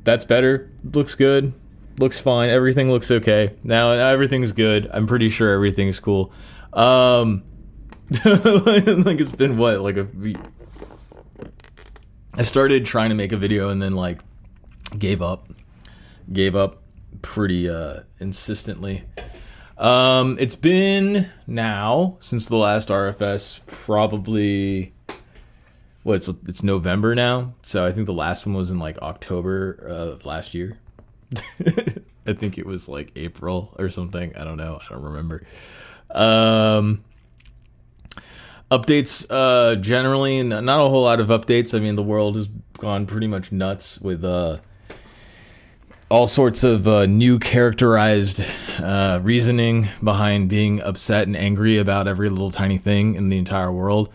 That's better. Looks good. Looks fine. Everything looks okay. Now everything's good. I'm pretty sure everything's cool. Like it's been what, like a week. I started trying to make a video and then like gave up pretty insistently. It's been now since the last RFS, probably it's November now, so I think the last one was in like October of last year. I think it was like April or something. I don't know. I don't remember. Updates, generally, not a whole lot of updates. I mean, the world has gone pretty much nuts with all sorts of new characterized reasoning behind being upset and angry about every little tiny thing in the entire world.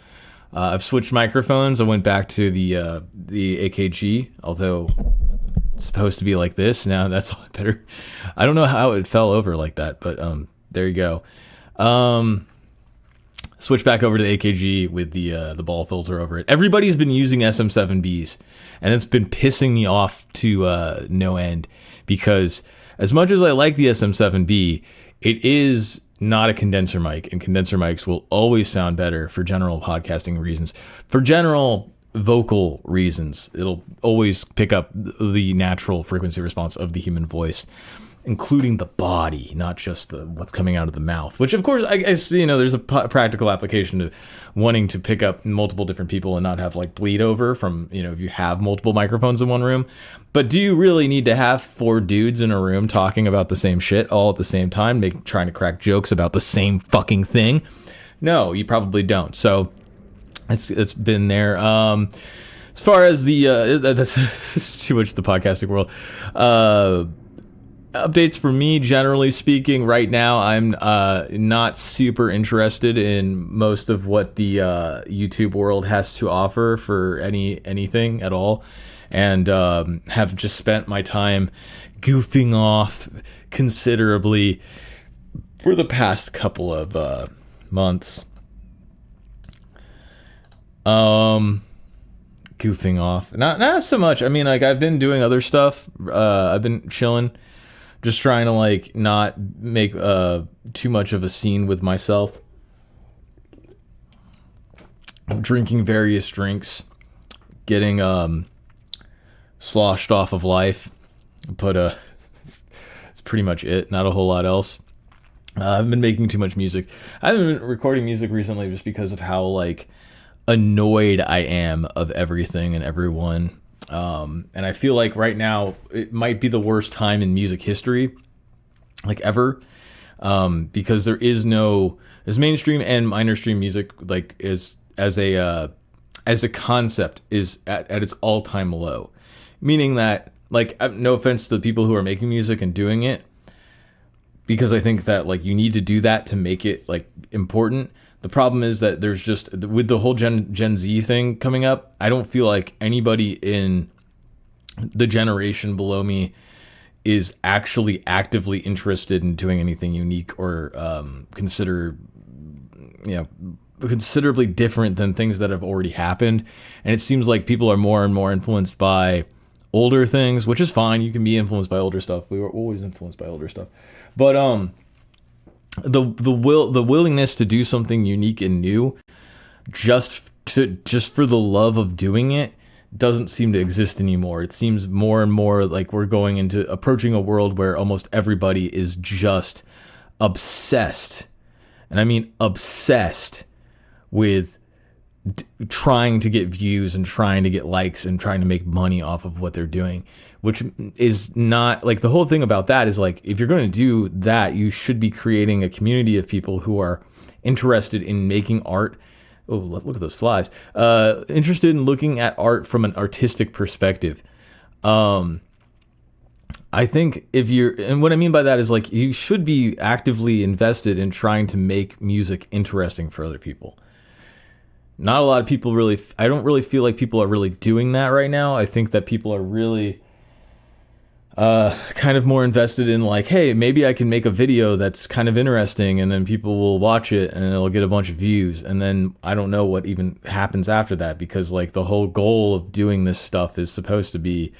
I've switched microphones. I went back to the AKG, although it's supposed to be like this. Now that's a lot better. I don't know how it fell over like that, but there you go. Switch back over to the AKG with the ball filter over it. Everybody's been using SM7Bs, and it's been pissing me off to no end, because as much as I like the SM7B, it is not a condenser mic, and condenser mics will always sound better for general podcasting reasons. For general vocal reasons, it'll always pick up the natural frequency response of the human voice, including the body, not just what's coming out of the mouth, which of course I see, there's a practical application to wanting to pick up multiple different people and not have like bleed over from, if you have multiple microphones in one room. But do you really need to have 4 dudes in a room talking about the same shit all at the same time, trying to crack jokes about the same fucking thing? No, you probably don't. So it's been there. As far as that's too much the podcasting world. Updates for me, generally speaking, right now, I'm not super interested in most of what the YouTube world has to offer for anything at all, and have just spent my time goofing off considerably for the past couple of months. Goofing off, not so much. I mean, like, I've been doing other stuff. I've been chilling. Just trying to like not make too much of a scene with myself. Drinking various drinks, getting sloshed off of life, but it's pretty much it. Not a whole lot else. I've been making too much music. I haven't been recording music recently just because of how like annoyed I am of everything and everyone. And I feel like right now it might be the worst time in music history, like ever, because there is no, as mainstream and minor stream music, like is as a concept is at its all-time low, meaning that, like, no offense to the people who are making music and doing it, because I think that like you need to do that to make it like important. The problem is that there's just, with the whole Gen Z thing coming up, I don't feel like anybody in the generation below me is actually actively interested in doing anything unique or considerably different than things that have already happened. And it seems like people are more and more influenced by older things, which is fine. You can be influenced by older stuff. We were always influenced by older stuff. But the willingness to do something unique and new just for the love of doing it doesn't seem to exist anymore. It seems more and more like we're approaching a world where almost everybody is just obsessed, and I mean obsessed, with trying to get views and trying to get likes and trying to make money off of what they're doing, which is not, like, the whole thing about that is, like, if you're going to do that, you should be creating a community of people who are interested in making art. Oh, look at those flies. Interested in looking at art from an artistic perspective. I think and what I mean by that is, like, you should be actively invested in trying to make music interesting for other people. Not a lot of people I don't really feel like people are really doing that right now. I think that people are really kind of more invested in, like, hey, maybe I can make a video that's kind of interesting, and then people will watch it and it'll get a bunch of views. And then I don't know what even happens after that, because, like, the whole goal of doing this stuff is supposed to be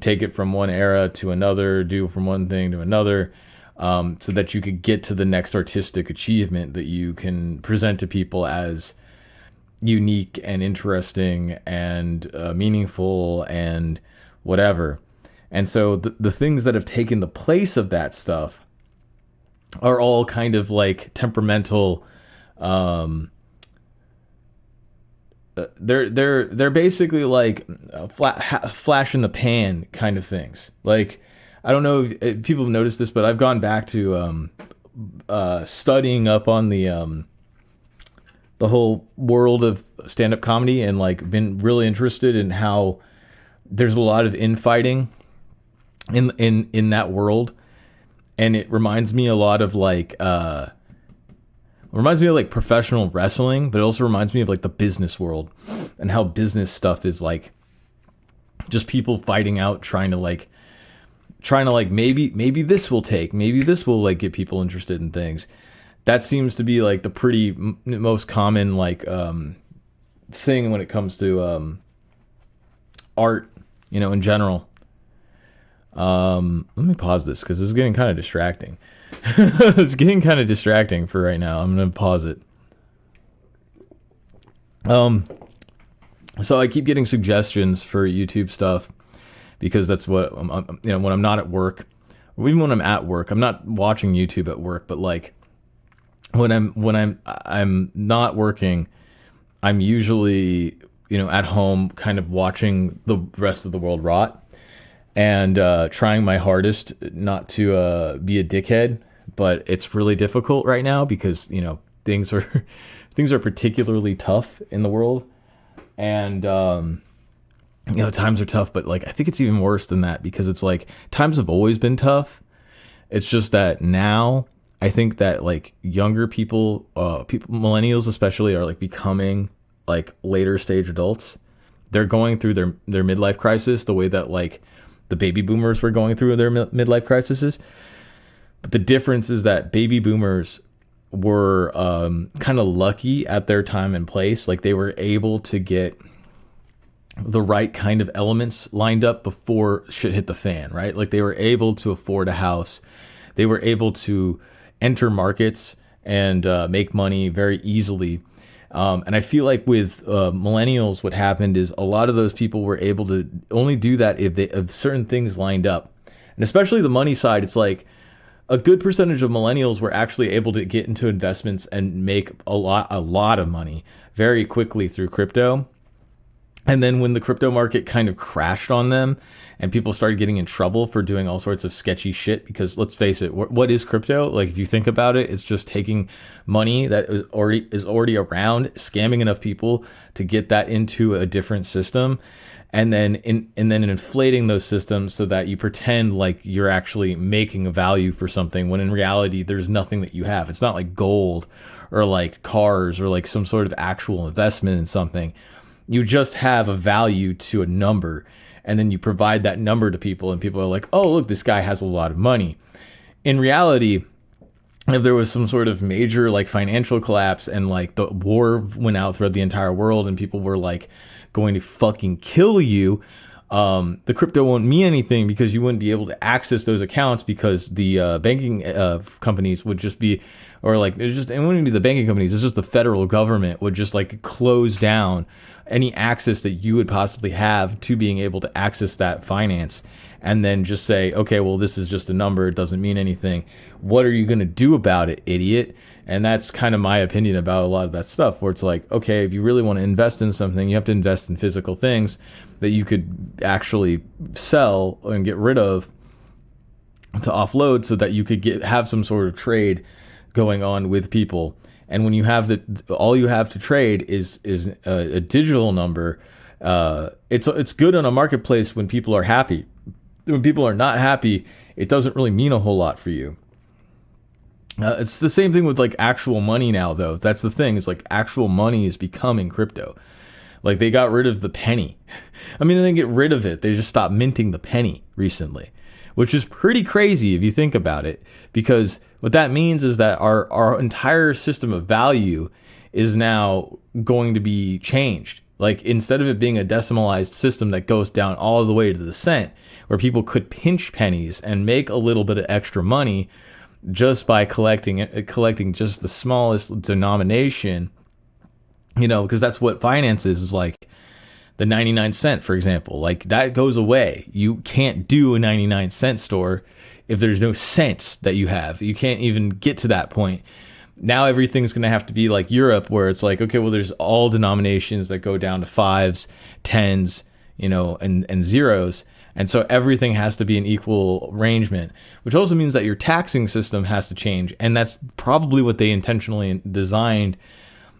take it from one era to another, do from one thing to another, so that you could get to the next artistic achievement that you can present to people as unique and interesting and meaningful and whatever. And so the things that have taken the place of that stuff are all kind of like temperamental. They're basically like flash in the pan kind of things. Like, I don't know if people have noticed this, but I've gone back to studying up on the whole world of stand-up comedy, and like been really interested in how there's a lot of infighting in that world, and it reminds me a lot of like professional wrestling, but it also reminds me of like the business world and how business stuff is like just people fighting out, trying to like maybe this will take, maybe this will like get people interested in things. That seems to be like the pretty most common like thing when it comes to art, in general. Let me pause this because this is getting kind of distracting. It's getting kind of distracting for right now. I'm gonna pause it. So I keep getting suggestions for YouTube stuff because that's what when I'm not at work, or even when I'm at work. I'm not watching YouTube at work, but like when I'm not working, I'm usually at home, kind of watching the rest of the world rot. And trying my hardest not to be a dickhead, but it's really difficult right now because things are particularly tough in the world, and times are tough. But like I think it's even worse than that because it's like times have always been tough. It's just that now I think that like younger people, millennials especially, are like becoming like later stage adults. They're going through their midlife crisis the way that like the baby boomers were going through their midlife crises. But the difference is that baby boomers were kind of lucky at their time and place. Like they were able to get the right kind of elements lined up before shit hit the fan, right? Like they were able to afford a house. They were able to enter markets and make money very easily. And I feel like with millennials, what happened is a lot of those people were able to only do that if certain things lined up. And especially the money side, it's like a good percentage of millennials were actually able to get into investments and make a lot of money very quickly through crypto. And then when the crypto market kind of crashed on them and people started getting in trouble for doing all sorts of sketchy shit, because let's face it, what is crypto? Like if you think about it, it's just taking money that is already around, scamming enough people to get that into a different system, and then inflating those systems so that you pretend like you're actually making a value for something when in reality there's nothing that you have. It's not like gold or like cars or like some sort of actual investment in something. You just have a value to a number, and then you provide that number to people, and people are like, oh, look, this guy has a lot of money. In reality, if there was some sort of major like financial collapse and like the war went out throughout the entire world and people were like going to fucking kill you, the crypto won't mean anything because you wouldn't be able to access those accounts because the banking companies would just be, or like it wouldn't be the banking companies, it's just the federal government would just like close down any access that you would possibly have to being able to access that finance, and then just say, okay, well, this is just a number, it doesn't mean anything. What are you going to do about it, idiot? And that's kind of my opinion about a lot of that stuff, where it's like, okay, if you really want to invest in something, you have to invest in physical things that you could actually sell and get rid of to offload so that you could have some sort of trade going on with people. And when you have all you have to trade is a digital number, it's good on a marketplace when people are happy. When people are not happy, it doesn't really mean a whole lot for you. It's the same thing with like actual money now, though. That's the thing. It's like actual money is becoming crypto. Like they got rid of the penny. I mean, they didn't get rid of it. They just stopped minting the penny recently, which is pretty crazy if you think about it, because what that means is that our entire system of value is now going to be changed. Like, instead of it being a decimalized system that goes down all the way to the cent, where people could pinch pennies and make a little bit of extra money just by collecting just the smallest denomination, because that's what finance is like. The 99 cent, for example, like that goes away. You can't do a 99-cent store if there's no cents that you have. You can't even get to that point. Now everything's going to have to be like Europe, where it's like, okay, well, there's all denominations that go down to fives, tens, and zeros. And so everything has to be an equal arrangement, which also means that your taxing system has to change. And that's probably what they intentionally designed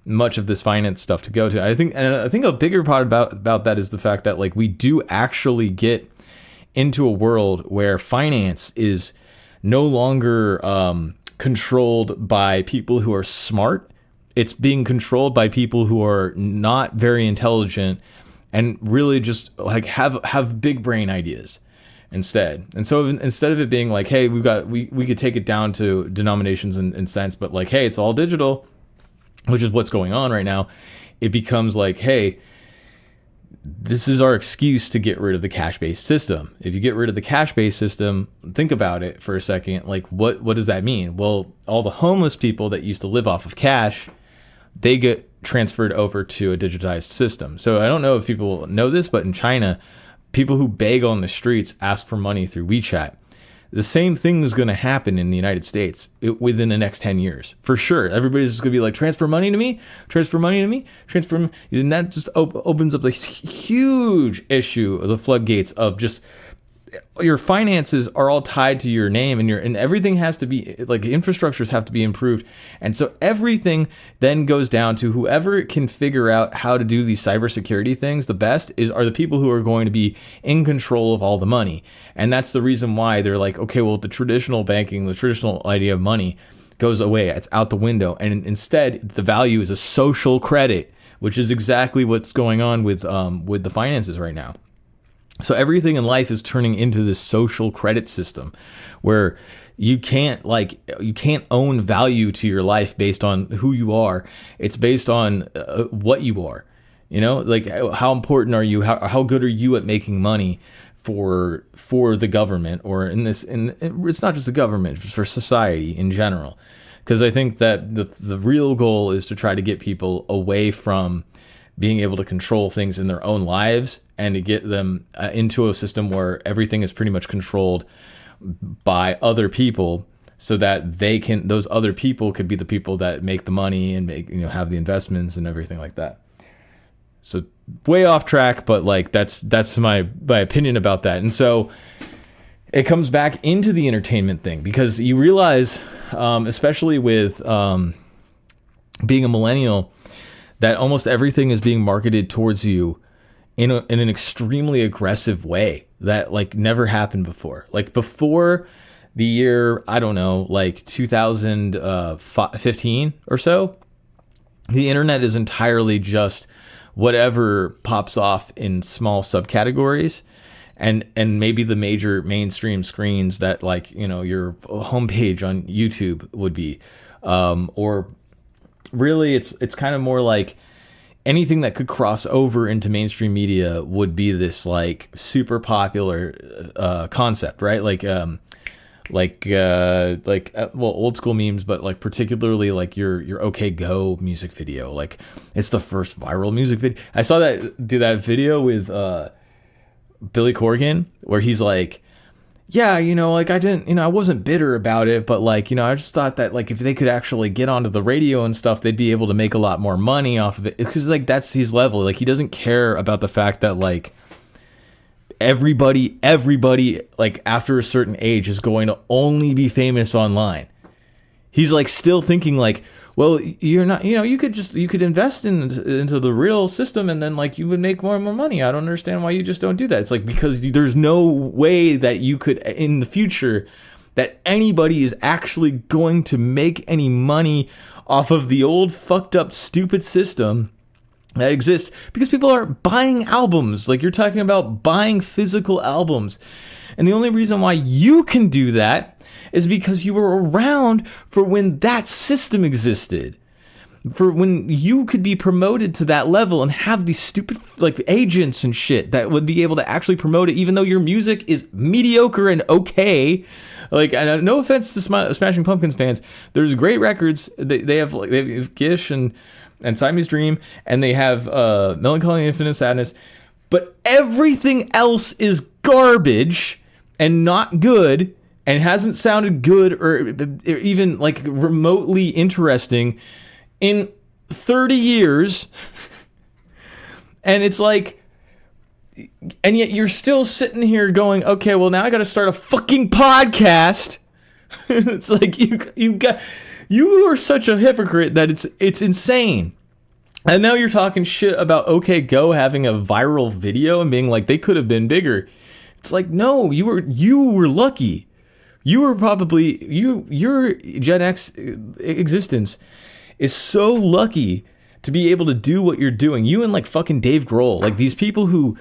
much of this finance stuff to go to. I think a bigger part about that is the fact that, like, we do actually get into a world where finance is no longer controlled by people who are smart. It's being controlled by people who are not very intelligent and really just like have big brain ideas instead. And so instead of it being like, hey, we could take it down to denominations and cents, but like, hey, it's all digital, which is what's going on right now, it becomes like, hey, this is our excuse to get rid of the cash-based system. If you get rid of the cash-based system, think about it for a second. Like, what does that mean? Well, all the homeless people that used to live off of cash, they get transferred over to a digitized system. So I don't know if people know this, but in China, people who beg on the streets ask for money through WeChat. The same thing is going to happen in the United States within the next 10 years. For sure. Everybody's just going to be like, transfer money to me, transfer money to me, and that just opens up this huge issue of the floodgates of just your finances are all tied to your name, and everything has to be like, infrastructures have to be improved. And so everything then goes down to whoever can figure out how to do these cybersecurity things the best are the people who are going to be in control of all the money. And that's the reason why they're like, okay, well, the traditional banking, the traditional idea of money goes away. It's out the window. And instead, the value is a social credit, which is exactly what's going on with the finances right now. So everything in life is turning into this social credit system where you can't own value to your life based on who you are. It's based on what you are, like how important are you? How good are you at making money for the government, or it's not just the government, it's for society in general. Because I think that the real goal is to try to get people away from being able to control things in their own lives and to get them into a system where everything is pretty much controlled by other people, so that those other people could be the people that make the money and have the investments and everything like that. So way off track, but like that's my opinion about that. And so it comes back into the entertainment thing, because you realize, especially with being a millennial, that almost everything is being marketed towards you in an extremely aggressive way that like never happened before. Like before the year, I don't know, like 2015 or so, the internet is entirely just whatever pops off in small subcategories, and maybe the major mainstream screens that like, your homepage on YouTube would be, or really it's kind of more like anything that could cross over into mainstream media would be this like super popular concept, right? Old school memes, but like particularly like your OK Go music video. Like it's the first viral music video. I saw that video with Billy Corgan, where he's like, yeah, I wasn't bitter about it, but like, I just thought that like if they could actually get onto the radio and stuff, they'd be able to make a lot more money off of it. Because like that's his level. Like he doesn't care about the fact that like everybody like after a certain age is going to only be famous online. He's like still thinking like, well, you're not, you could invest into the real system and then like you would make more and more money. I don't understand why you just don't do that. It's like, because there's no way that you could in the future that anybody is actually going to make any money off of the old fucked up stupid system that exists, because people are buying albums. Like you're talking about buying physical albums. And the only reason why you can do that is because you were around for when that system existed. for when you could be promoted to that level and have these stupid like agents and shit that would be able to actually promote it, even though your music is mediocre and okay. Like, no offense to Smashing Pumpkins fans, there's great records. They have Gish and Siamese Dream, and they have Melancholy and Infinite Sadness, but everything else is garbage and not good and hasn't sounded good or even like remotely interesting in 30 years. And it's like, and yet you're still sitting here going, okay, well, now I got to start a fucking podcast. It's like you are such a hypocrite that it's insane. And now you're talking shit about OK Go having a viral video and being like they could have been bigger. It's like, no, you were lucky. You were probably your Gen X existence is so lucky to be able to do what you're doing. You and like fucking Dave Grohl, like these people who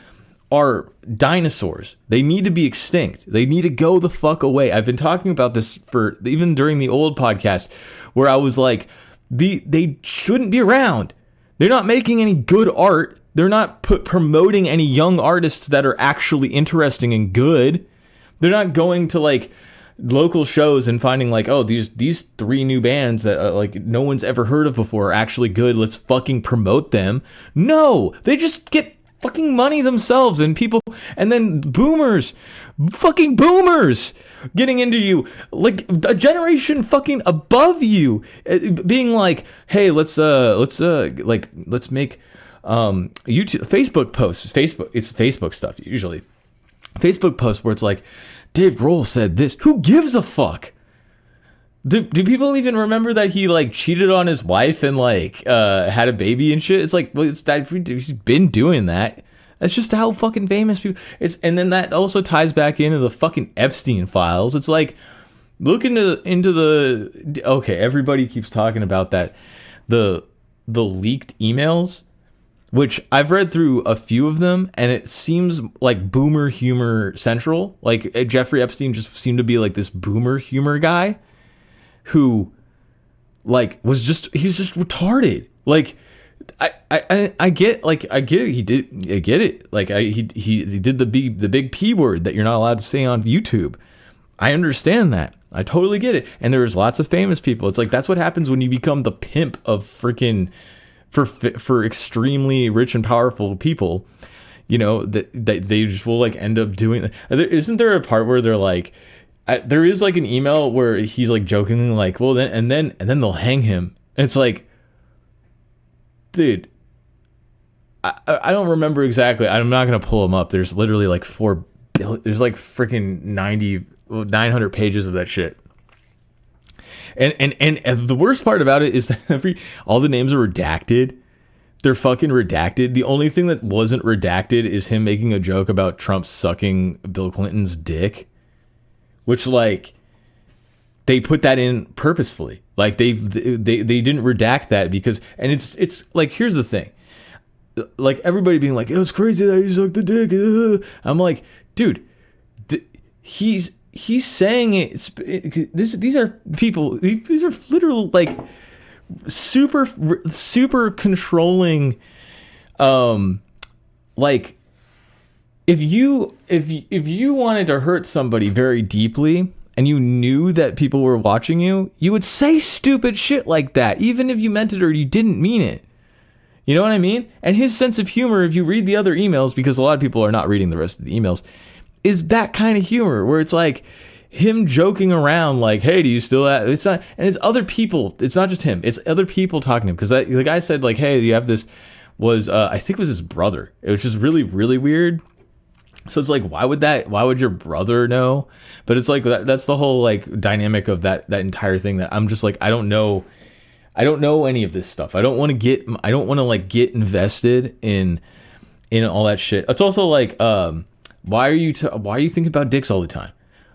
are dinosaurs. They need to be extinct. They need to go the fuck away. I've been talking about this for even during the old podcast where I was like, they shouldn't be around. They're not making any good art. They're not promoting any young artists that are actually interesting and good. They're not going to like local shows and finding like, oh, these 3 new bands that like no one's ever heard of before are actually good. Let's fucking promote them. No, they just get fucking money themselves, and people, and then fucking boomers getting into you, like a generation fucking above you, being like, hey, let's make YouTube, Facebook posts, it's Facebook stuff usually, Facebook posts where it's like, Dave Grohl said this. Who gives a fuck? Do people even remember that he like cheated on his wife and like had a baby and shit? It's like, well, it's that he's been doing that. That's just how fucking famous people. And then that also ties back into the fucking Epstein files. It's like, look into the okay. Everybody keeps talking about that the leaked emails, which I've read through a few of them, and it seems like boomer humor central. Like Jeffrey Epstein just seemed to be like this boomer humor guy who like he's just retarded. Like I get it. Like he did the big P word that you're not allowed to say on YouTube. I understand that. I totally get it. And there's lots of famous people. It's like that's what happens when you become the pimp of freaking for extremely rich and powerful people. You know that they just will like end up doing. Isn't there a part where they're like? There is like an email where he's like jokingly like, well, then they'll hang him. And it's like, dude, I don't remember exactly. I'm not going to pull them up. There's literally like 4 billion. There's like freaking 900 pages of that shit. And the worst part about it is that all the names are redacted. They're fucking redacted. The only thing that wasn't redacted is him making a joke about Trump sucking Bill Clinton's dick. Which like they put that in purposefully, like they didn't redact that because, and it's like, here's the thing, like everybody being like, it was crazy that he sucked the dick. I'm like, dude, he's saying it. These are people. These are literal like super controlling, like. If you wanted to hurt somebody very deeply and you knew that people were watching you, you would say stupid shit like that, even if you meant it or you didn't mean it. You know what I mean? And his sense of humor, if you read the other emails, because a lot of people are not reading the rest of the emails, is that kind of humor where it's like him joking around like, hey, do you still have, it's not, and it's other people. It's not just him. It's other people talking to him. Because the guy said like, hey, do you have this, was, I think it was his brother. It was just really, really weird. So it's like, why would your brother know? But it's like, that's the whole like dynamic of that entire thing that I'm just like, I don't know any of this stuff. I don't want to like get invested in all that shit. It's also like, why are you thinking about dicks all the time?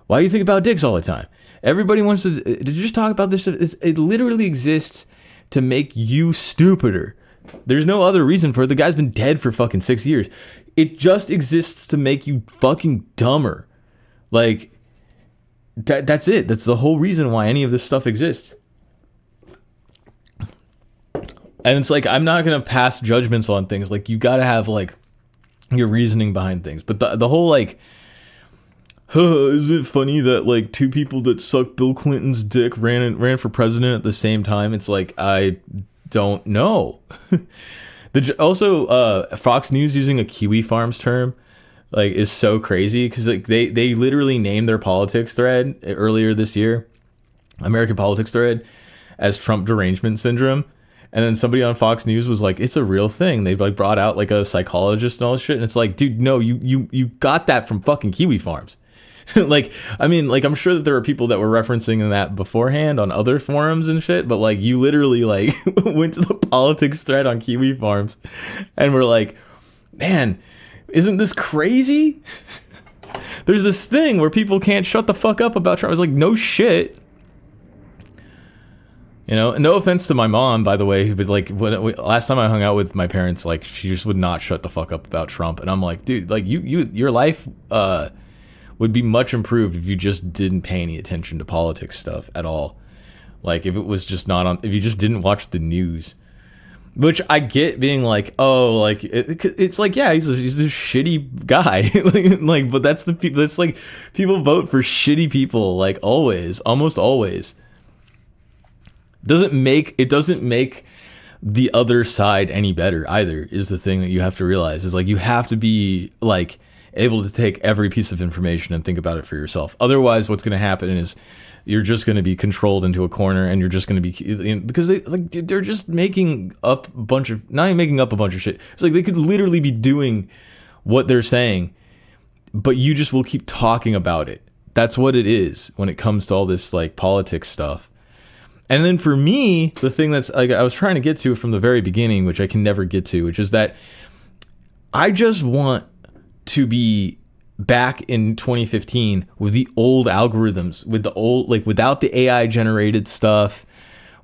Why do you think about dicks all the time? Everybody wants to just talk about this stuff. It literally exists to make you stupider. There's no other reason for it. The guy's been dead for fucking 6 years. It just exists to make you fucking dumber. Like, that's it. That's the whole reason why any of this stuff exists. And it's like, I'm not gonna pass judgments on things. Like, you gotta have like your reasoning behind things. But the whole like, is it funny that like two people that sucked Bill Clinton's dick ran for president at the same time? It's like, I don't know. Also, Fox News using a Kiwi Farms term like is so crazy, because like they literally named their politics thread earlier this year, American politics thread, as Trump derangement syndrome. And then somebody on Fox News was like, it's a real thing. They've like brought out like a psychologist and all this shit. And it's like, dude, no, you got that from fucking Kiwi Farms. Like, I mean, like, I'm sure that there are people that were referencing that beforehand on other forums and shit, but like, you literally like went to the politics thread on Kiwi Farms and were like, man, isn't this crazy? There's this thing where people can't shut the fuck up about Trump. I was like, no shit. You know, no offense to my mom, by the way, but like last time I hung out with my parents, like she just would not shut the fuck up about Trump. And I'm like, dude, like your life would be much improved if you just didn't pay any attention to politics stuff at all. Like if it was just not on, if you just didn't watch the news, which I get being like, oh, like it's like, yeah, he's a shitty guy. like, but that's the people. That's like people vote for shitty people, like always, almost always. Doesn't make the other side any better either, is the thing that you have to realize. Is like, you have to be like able to take every piece of information and think about it for yourself. Otherwise, what's going to happen is you're just going to be controlled into a corner, and you're just going to be, because they're just making up a bunch of, not even making up a bunch of shit. It's like they could literally be doing what they're saying, but you just will keep talking about it. That's what it is when it comes to all this like politics stuff. And then for me, the thing that's like I was trying to get to from the very beginning, which I can never get to, which is that I just want to be back in 2015 with the old algorithms, with the old, like without the AI generated stuff,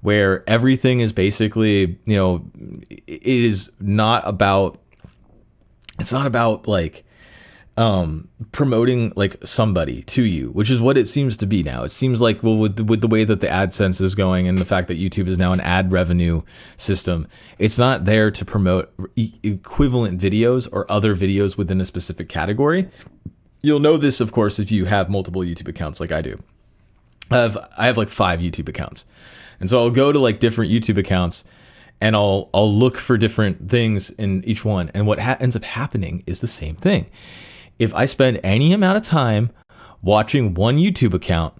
where everything is basically, you know, it is not about, it's not about like promoting like somebody to you, which is what it seems to be now. It seems like, well, with the way that the AdSense is going and the fact that YouTube is now an ad revenue system, it's not there to promote equivalent videos or other videos within a specific category. You'll know this, of course, if you have multiple YouTube accounts like I do. I have like 5 YouTube accounts. And so I'll go to like different YouTube accounts and I'll look for different things in each one. And what ends up happening is the same thing. If I spend any amount of time watching one YouTube account,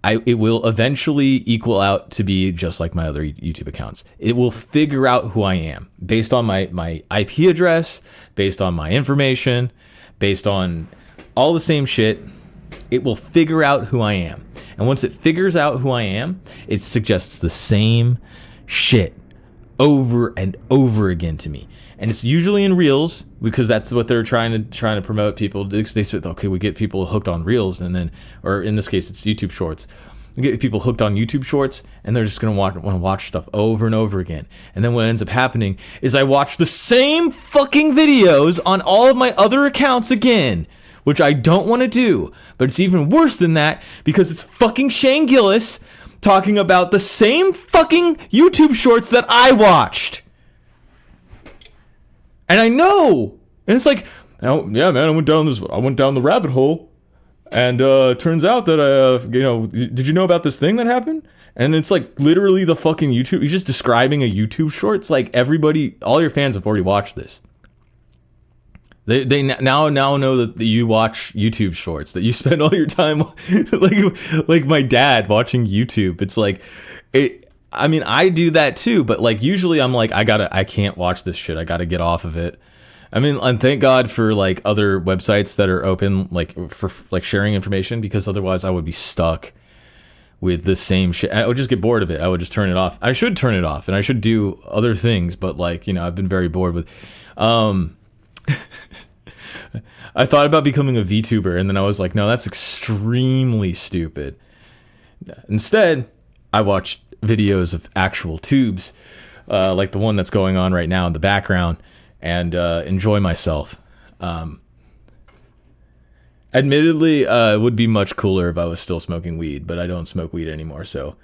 it will eventually equal out to be just like my other YouTube accounts. It will figure out who I am based on my IP address, based on my information, based on all the same shit. It will figure out who I am. And once it figures out who I am, it suggests the same shit over and over again to me. And it's usually in Reels, because that's what they're trying to promote people. They said, okay, we get people hooked on Reels, and then, or in this case, it's YouTube Shorts. We get people hooked on YouTube Shorts, and they're just going to want to watch stuff over and over again. And then what ends up happening is I watch the same fucking videos on all of my other accounts again, which I don't want to do. But it's even worse than that, because it's fucking Shane Gillis talking about the same fucking YouTube Shorts that I watched. And I know, and it's like, oh yeah, man, I went down the rabbit hole, and turns out that did you know about this thing that happened? And it's like literally the fucking YouTube. He's just describing a YouTube short. It's like everybody, all your fans have already watched this. They now know that you watch YouTube shorts, that you spend all your time like my dad watching YouTube. It's like it. I mean, I do that too, but like usually I'm like, I can't watch this shit. I gotta get off of it. I mean, and thank God for like other websites that are open, like for like sharing information, because otherwise I would be stuck with the same shit. I would just get bored of it. I would just turn it off. I should turn it off, and I should do other things, but like, you know, I've been very bored with, I thought about becoming a VTuber, and then I was like, no, that's extremely stupid. Instead, I watched videos of actual tubes, like the one that's going on right now in the background, and enjoy myself. Admittedly, it would be much cooler if I was still smoking weed, but I don't smoke weed anymore, so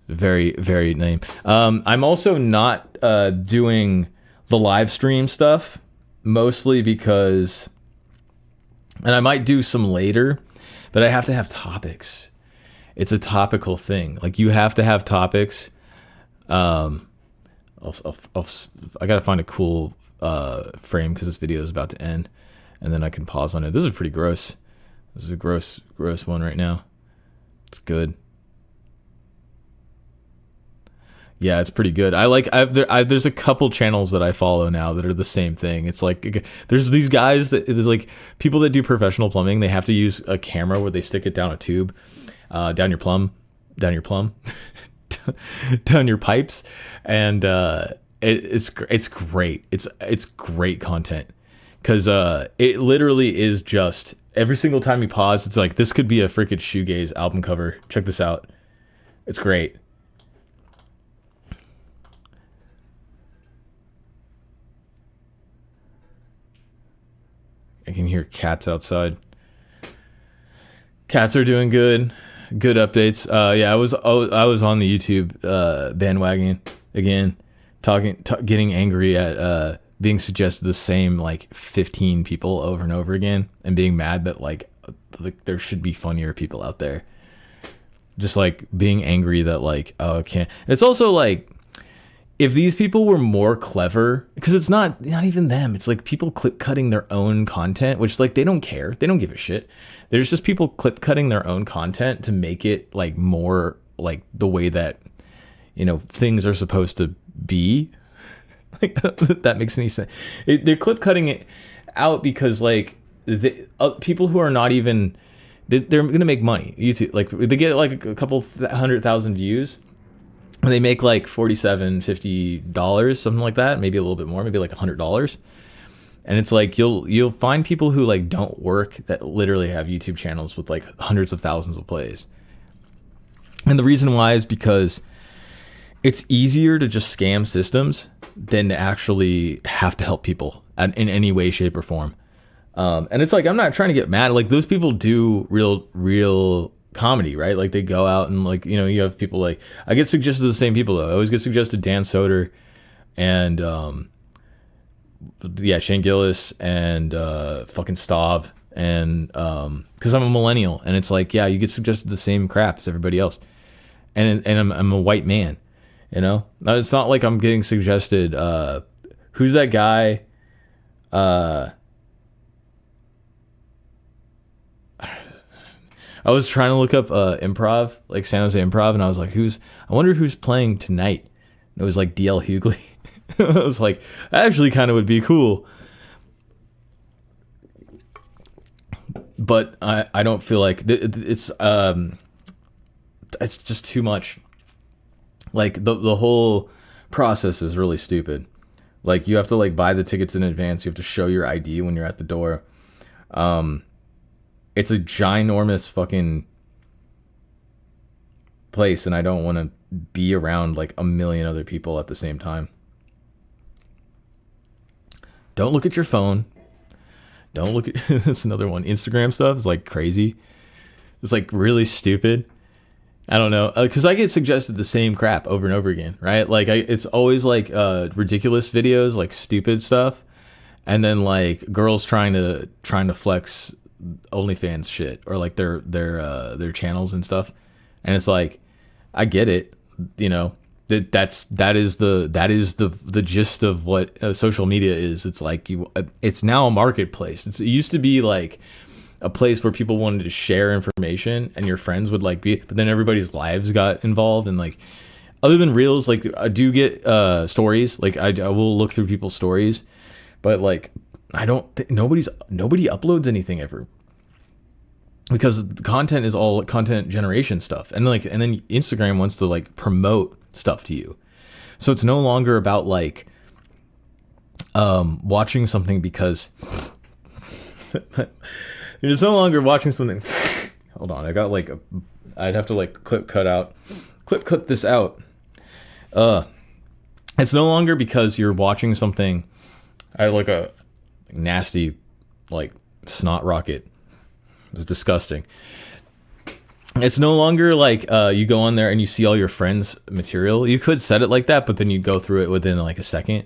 Very, very lame. I'm also not doing the live stream stuff, mostly because, and I might do some later, but I have to have topics. It's a topical thing. Like, you have to have topics. I gotta find a cool frame because this video is about to end, and then I can pause on it. This is pretty gross. This is a gross one right now. It's good. Yeah, it's pretty good. There's a couple channels that I follow now that are the same thing. It's like, there's these guys there's like people that do professional plumbing. They have to use a camera where they stick it down a tube, down your pipes, and it's great. It's great content, because it literally is just every single time you pause, it's like, this could be a freaking shoegaze album cover. Check this out. It's great. I can hear cats outside. Cats are doing good. Good updates. Yeah, I was on the YouTube bandwagon again, getting angry at being suggested the same like 15 people over and over again, and being mad that like there should be funnier people out there. Just like being angry that like, oh, I can't. It's also like, if these people were more clever, because it's not even them, it's like people clip cutting their own content, which like, they don't care, they don't give a shit. There's just people clip cutting their own content to make it like more like the way that, you know, things are supposed to be. Like, if that makes any sense. They're clip cutting it out because like people who are not even, they're gonna make money. YouTube, like, they get like a couple 100,000 views. And they make like $47-50, something like that, maybe a little bit more, maybe like $100. And it's like, you'll find people who like don't work that literally have YouTube channels with like hundreds of thousands of plays. And the reason why is because it's easier to just scam systems than to actually have to help people in any way, shape, or form. And it's like, I'm not trying to get mad. Like, those people do real comedy, right? Like, they go out and like, you know, you have people like, I get suggested the same people though. I always get suggested Dan Soder and Shane Gillis and fucking Stav, and because I'm a millennial, and it's like, yeah, you get suggested the same crap as everybody else, and I'm a white man, you know. Now, it's not like I'm getting suggested who's that guy, I was trying to look up improv, like San Jose Improv, and I was like, I wonder who's playing tonight. And it was like DL Hughley. I was like, that actually kind of would be cool. But I don't feel like it's just too much. Like, the whole process is really stupid. Like, you have to like buy the tickets in advance. You have to show your ID when you're at the door. It's a ginormous fucking place, and I don't want to be around like a million other people at the same time. Don't look at your phone. Don't look at that's another one. Instagram stuff is like crazy. It's like really stupid. I don't know, because I get suggested the same crap over and over again, right? Like, it's always like ridiculous videos, like stupid stuff, and then like girls trying to flex OnlyFans shit, or like their channels and stuff. And it's like, I get it, you know, that is the gist of what social media is. It's like, it's now a marketplace. It used to be like a place where people wanted to share information and your friends would like be, but then everybody's lives got involved. And like, other than reels, like I do get stories, like I will look through people's stories, but like, nobody uploads anything ever, because the content is all content generation stuff, and then Instagram wants to like promote stuff to you, so it's no longer about like watching something because it's no longer watching something. Hold on, I got like I'd have to like clip this out. It's no longer because you're watching something. I had like a nasty like snot rocket. It was disgusting. It's no longer like you go on there and you see all your friends' material. You could set it like that, but then you go through it within like a second.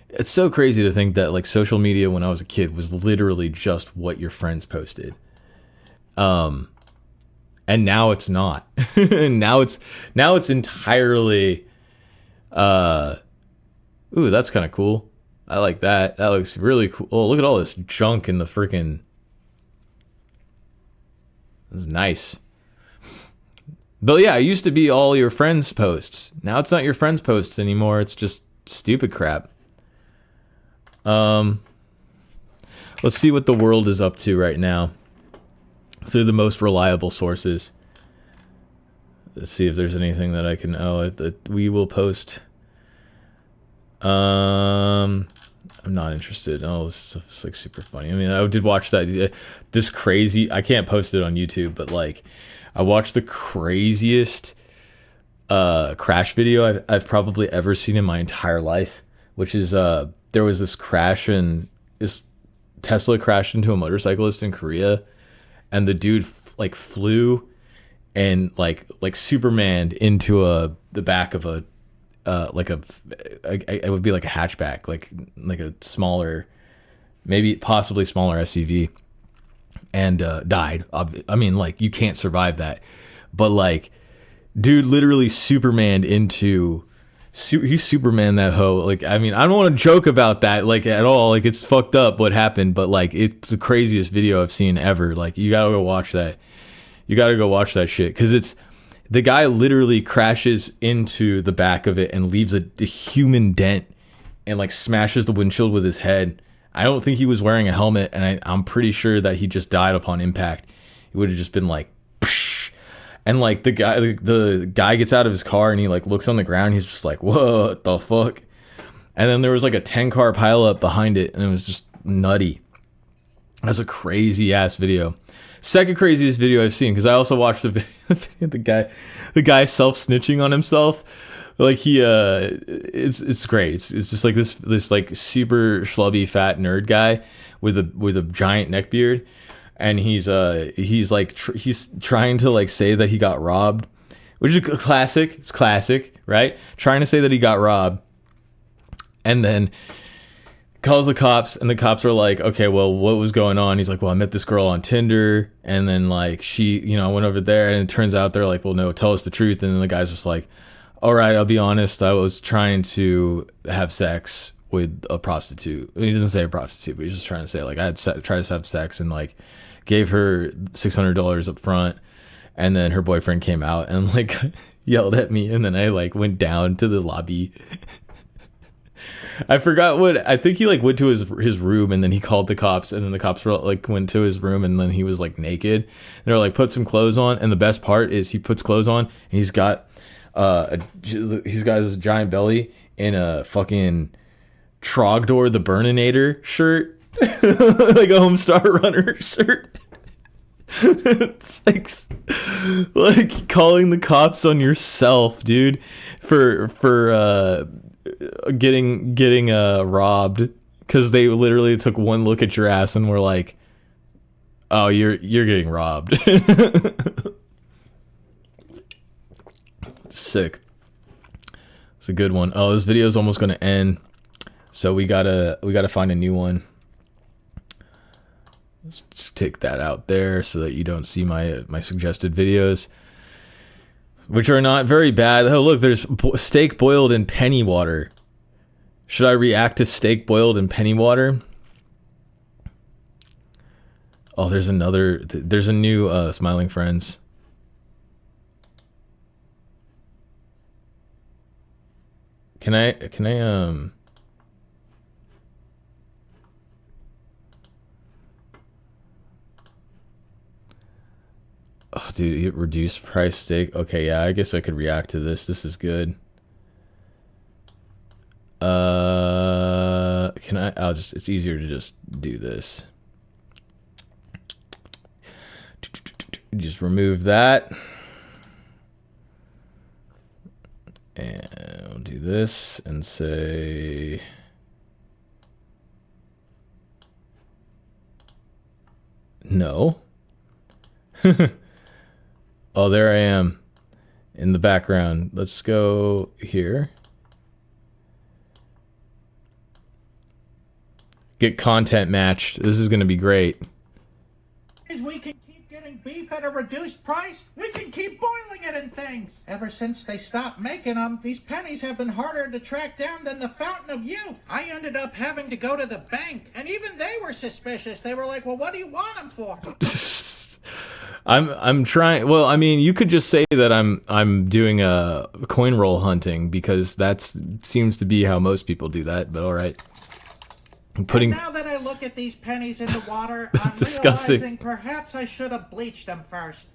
It's so crazy to think that like social media when I was a kid was literally just what your friends posted. And now it's not. now it's entirely ooh, that's kind of cool. I like that. That looks really cool. Oh, look at all this junk in the freaking. This is nice. But yeah, it used to be all your friends' posts. Now it's not your friends' posts anymore. It's just stupid crap. Let's see what the world is up to right now through the most reliable sources. Let's see if there's anything that I can. Oh, that we will post. I'm not interested. Oh, this is like super funny. I mean, I did watch that. This crazy. I can't post it on YouTube, but like, I watched the craziest crash video I've probably ever seen in my entire life, which is there was this crash and this Tesla crashed into a motorcyclist in Korea, and the dude like flew and like Superman into the back of a it would be like a hatchback, like a smaller, maybe possibly smaller SUV, and died. I mean, like, you can't survive that, but like, dude literally Superman into he Superman that hoe. Like, I mean, I don't want to joke about that like at all. Like, it's fucked up what happened, but like, it's the craziest video I've seen ever. Like, you gotta go watch that. You gotta go watch that shit, because it's the guy literally crashes into the back of it and leaves a human dent and like smashes the windshield with his head. I don't think he was wearing a helmet, and I'm pretty sure that he just died upon impact. It would have just been like, psh, and like the guy gets out of his car and he like looks on the ground. He's just like, what the fuck? And then there was like a 10-car pileup behind it, and it was just nutty. That's a crazy ass video. Second craziest video I've seen, because I also watched the video, the guy self-snitching on himself. Like, he it's great. It's just like this like super schlubby fat nerd guy with a giant neck beard, and he's trying to like say that he got robbed, which is classic. It's classic, right? Trying to say that he got robbed, and then calls the cops, and the cops are like, okay, well, what was going on? He's like, well, I met this girl on Tinder, and then like she, went over there, and it turns out they're like, well, no, tell us the truth. And then the guy's just like, all right, I'll be honest, I was trying to have sex with a prostitute. He doesn't say a prostitute, but he's just trying to say like, I had tried to have sex and like gave her $600 up front, and then her boyfriend came out and like yelled at me, and then I like went down to the lobby. I forgot what, I think he like went to his room, and then he called the cops, and then the cops were like went to his room, and then he was like naked, and they're like, put some clothes on. And the best part is he puts clothes on, and he's got his giant belly in a fucking Trogdor the Burninator shirt, like a Homestar Runner shirt. It's like calling the cops on yourself, dude, for getting robbed, because they literally took one look at your ass and were like, oh, you're getting robbed. Sick. It's a good one. Oh, this video is almost gonna end, so we gotta find a new one. Let's just take that out there so that you don't see my suggested videos, which are not very bad. Oh, look, there's steak boiled in penny water. Should I react to steak boiled in penny water? Oh, there's a new Smiling Friends. Can I oh, dude, reduced price steak. Okay, yeah, I guess I could react to this. This is good. It's easier to just do this. Just remove that. And I'll do this and say, no. Oh, there I am in the background. Let's go here. Get content matched. This is going to be great. We can keep getting beef at a reduced price. We can keep boiling it in things. Ever since they stopped making them, these pennies have been harder to track down than the fountain of youth. I ended up having to go to the bank, and even they were suspicious. They were like, well, what do you want them for? I'm trying. Well, I mean, you could just say that I'm doing a coin roll hunting, because that seems to be how most people do that. But all right. And now that I look at these pennies in the water, I'm disgusting. realizing perhaps I should have bleached them first.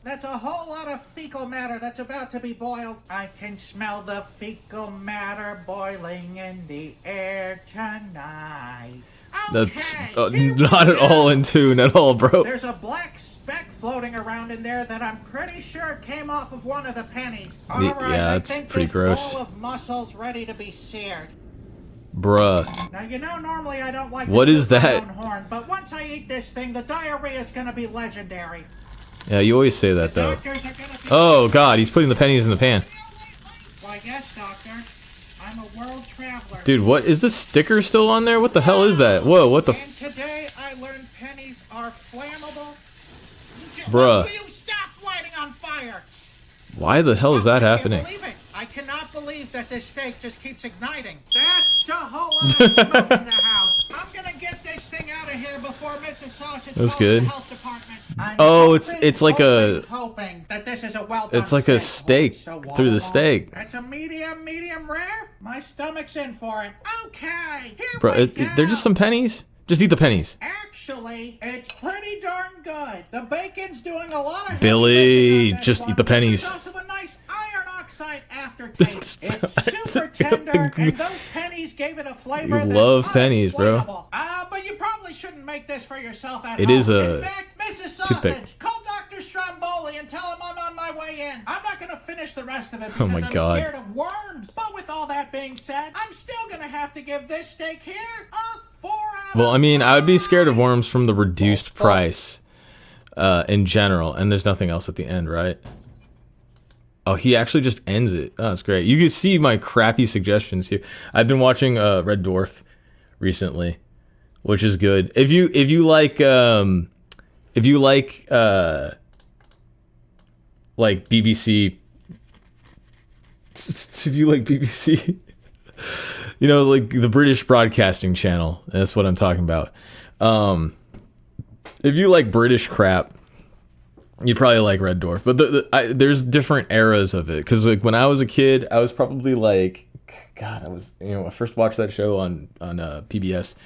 That's a whole lot of fecal matter that's about to be boiled. I can smell the fecal matter boiling in the air tonight. That's not at all in tune at all, bro. There's a black speck floating around in there that I'm pretty sure came off of one of the pennies. All right, yeah, that's pretty gross. Bowl of muscles ready to be seared. Bruh. Now, you know, normally I don't like what is that? horn, but once I eat this thing, the diarrhea is going to be legendary. Yeah, you always say that, though. Oh, God, he's putting the pennies in the pan. Why, yes, doctor. I'm a world traveler. Dude, what? Is this sticker still on there? What the hell is that? Whoa, what the... And today I learned pennies are flammable. Bruh. Will you stop lighting on fire? Why the hell is that happening? I cannot believe that this steak just keeps igniting. That's a whole lot of smoke in the house. I'm gonna get this thing out of here before Mrs. Sausage calls the health department. Oh, it's like hoping that this is a well-done it's like a steak through the steak. That's a medium rare. My stomach's in for it. Okay, here Bro, we go. they're just some pennies. Just eat the pennies. Actually, it's pretty darn good. The bacon's doing a lot of Billy, just eat the pennies. There's also a nice iron oxide aftertaste. It's super tender, and those pennies gave it a flavor You love pennies, bro. But you probably shouldn't make this for yourself at home. It is a In fact, Mrs. Sausage, toothpick. call Dr. Stromboli and tell him I'm on my way in. I'm not going to finish the rest of it Oh because my I'm God. scared of worms. But with all that being said, I'm still going to have to give this steak here a 4 out of Well, I mean, I would be scared of worms from the reduced price in general, and there's nothing else at the end, right? Oh, he actually just ends it. Oh, that's great. You can see my crappy suggestions here. I've been watching Red Dwarf recently, which is good. If you like BBC, if you like BBC, you know, like the British Broadcasting Channel, that's what I'm talking about. If you like British crap, you probably like Red Dwarf, but there's different eras of it. Because like when I was a kid, I was probably like, God, I first watched that show on PBS. It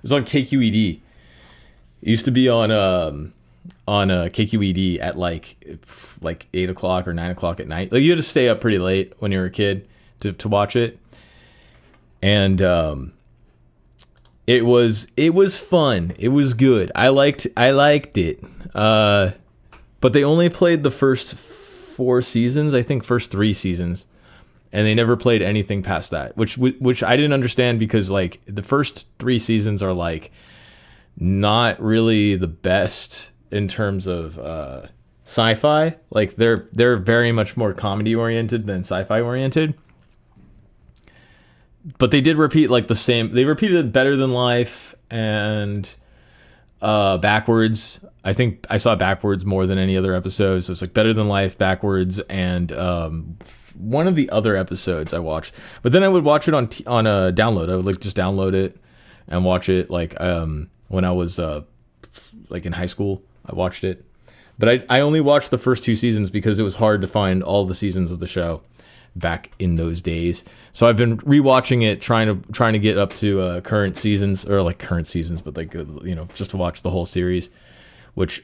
was on KQED. It used to be on KQED at like 8 o'clock or 9 o'clock at night. Like you had to stay up pretty late when you were a kid to watch it, and it was fun. It was good. I liked it. But they only played the first 4 seasons, I think first 3 seasons, and they never played anything past that, which I didn't understand, because like the first 3 seasons are like not really the best in terms of sci-fi. Like they're very much more comedy oriented than sci-fi oriented. But they did repeat like the same. They repeated Better Than Life and Backwards. I think I saw Backwards more than any other episode. So it's like Better Than Life, Backwards, and one of the other episodes I watched. But then I would watch it on a download. I would like just download it and watch it. Like when I was like in high school, I watched it. But I only watched the first 2 seasons because it was hard to find all the seasons of the show back in those days. So I've been rewatching it, trying to get up to current seasons, but like just to watch the whole series, which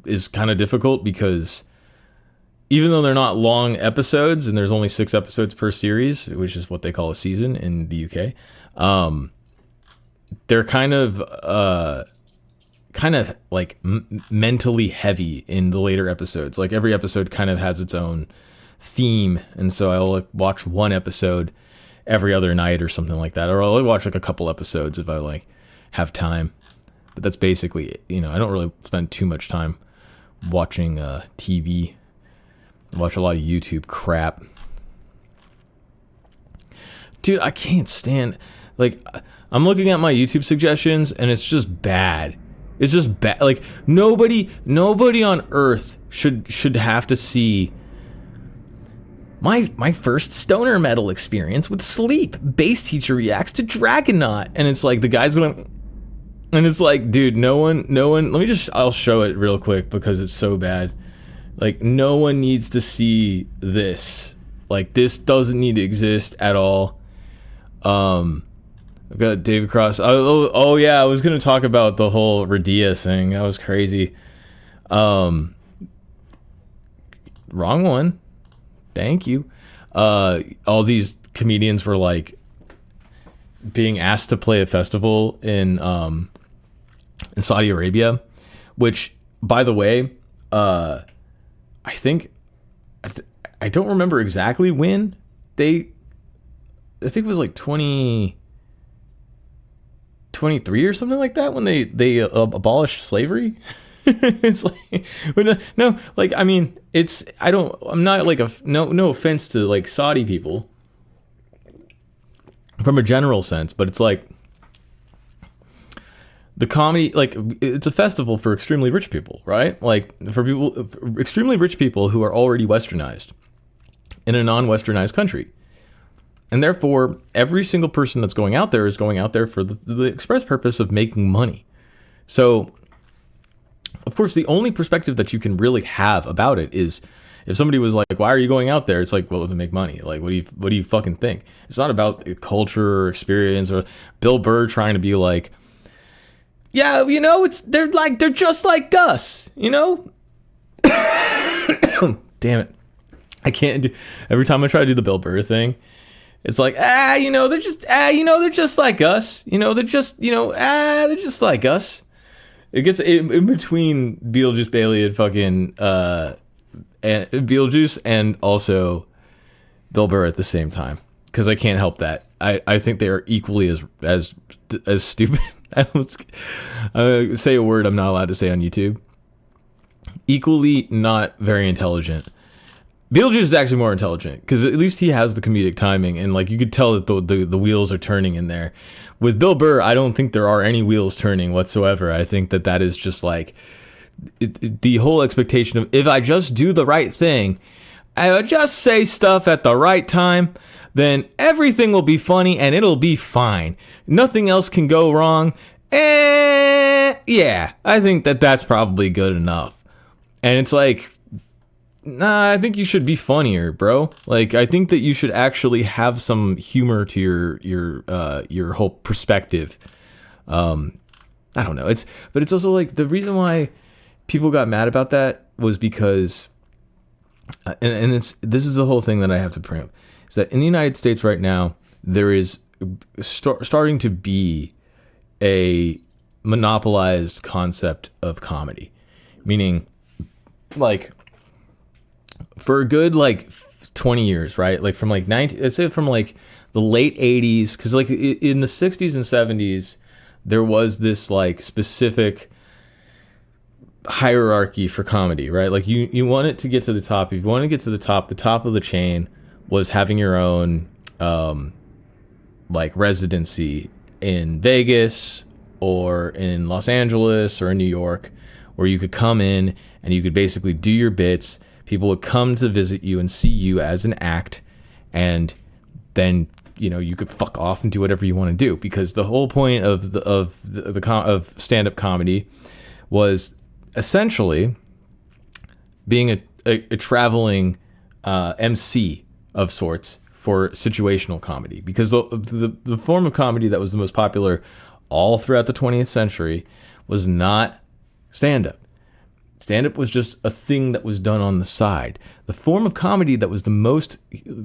is kind of difficult because even though they're not long episodes and there's only 6 episodes per series, which is what they call a season in the UK, they're kind of like mentally heavy in the later episodes. Like every episode kind of has its own theme, and so I'll like watch one episode every other night or something like that, or I'll watch like a couple episodes if I like have time. But that's basically it. I don't really spend too much time watching TV. I watch a lot of YouTube crap. Dude, I can't stand, like, I'm looking at my YouTube suggestions and it's just bad. It's just bad. Like, nobody on earth should have to see my first stoner metal experience with Sleep. Bass teacher reacts to Dragonaut, and it's like the guy's going, and it's like, dude, no one. I'll show it real quick because it's so bad. Like, no one needs to see this. Like, this doesn't need to exist at all. I've got David Cross. Oh yeah, I was gonna talk about the whole Radia thing. That was crazy. Wrong one. Thank you. All these comedians were like being asked to play a festival in Saudi Arabia, which, by the way, I think I don't remember exactly when I think it was like 2023 or something like that when they abolished slavery. It's like, no, like, I mean, I'm not like no offense to like Saudi people from a general sense, but it's like the comedy, like, it's a festival for extremely rich people, right? Like, for extremely rich people who are already westernized in a non-westernized country. And therefore, every single person that's going out there is going out there for the express purpose of making money. So, of course, the only perspective that you can really have about it is if somebody was like, why are you going out there? It's like, well, to make money. Like, what do you fucking think? It's not about culture or experience or Bill Burr trying to be like, yeah, you know, they're just like us, you know? Damn it. I can't do, every time I try to do the Bill Burr thing, it's like, you know, they're just like us. You know, they're just like us. It gets in between Beetlejuice Bailey and fucking and Beetlejuice and also Bill Burr at the same time, because I can't help that. I think they are equally as stupid. I say a word I'm not allowed to say on YouTube. Equally not very intelligent. Beetlejuice is actually more intelligent because at least he has the comedic timing, and like you could tell that the wheels are turning in there. With Bill Burr, I don't think there are any wheels turning whatsoever. I think that is just like the whole expectation of, if I just do the right thing, I just say stuff at the right time, then everything will be funny and it'll be fine. Nothing else can go wrong. Yeah, I think that's probably good enough. And it's like, nah, I think you should be funnier, bro. Like, I think that you should actually have some humor to your whole perspective. I don't know. But it's also like the reason why people got mad about that was because, and this is the whole thing that I have to bring up, is that in the United States right now there is starting to be a monopolized concept of comedy, meaning like, for a good like 20 years, right? Like from like let's say from like the late 80s, because like in the 60s and 70s there was this like specific hierarchy for comedy, right? Like you want it to get to the top. If you want to get to the top of the chain was having your own like residency in Vegas or in Los Angeles or in New York, where you could come in and you could basically do your bits. People would come to visit you and see you as an act, and then, you know, you could fuck off and do whatever you want to do, because the whole point of stand-up comedy was essentially being a traveling MC of sorts for situational comedy, because the form of comedy that was the most popular all throughout the 20th century was not stand-up. Stand-up was just a thing that was done on the side. The form of comedy that was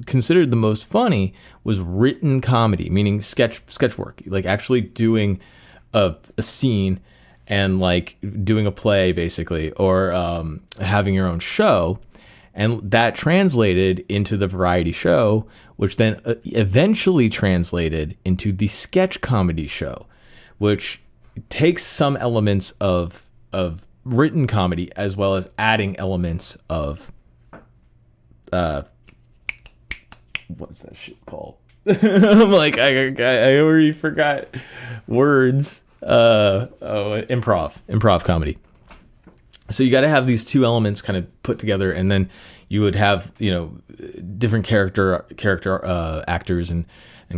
considered the most funny was written comedy, meaning sketch work, like actually doing a scene and like doing a play basically, or having your own show, and that translated into the variety show, which then eventually translated into the sketch comedy show, which takes some elements of written comedy as well as adding elements of what's that shit called? I'm like, I already forgot words. Improv comedy. So you got to have these two elements kind of put together, and then you would have, different character actors and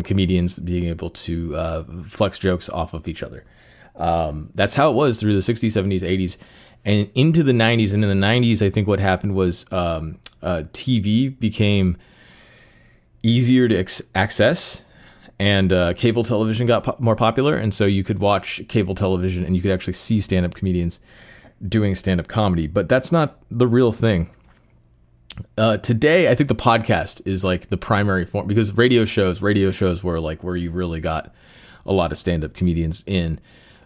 comedians being able to flex jokes off of each other. That's how it was through the 60s, 70s, 80s, and into the 90s. And in the 90s, I think what happened was TV became easier to access, and cable television got more popular. And so you could watch cable television and you could actually see stand-up comedians doing stand-up comedy. But that's not the real thing. Today, I think the podcast is like the primary form, because radio shows were like where you really got a lot of stand-up comedians in.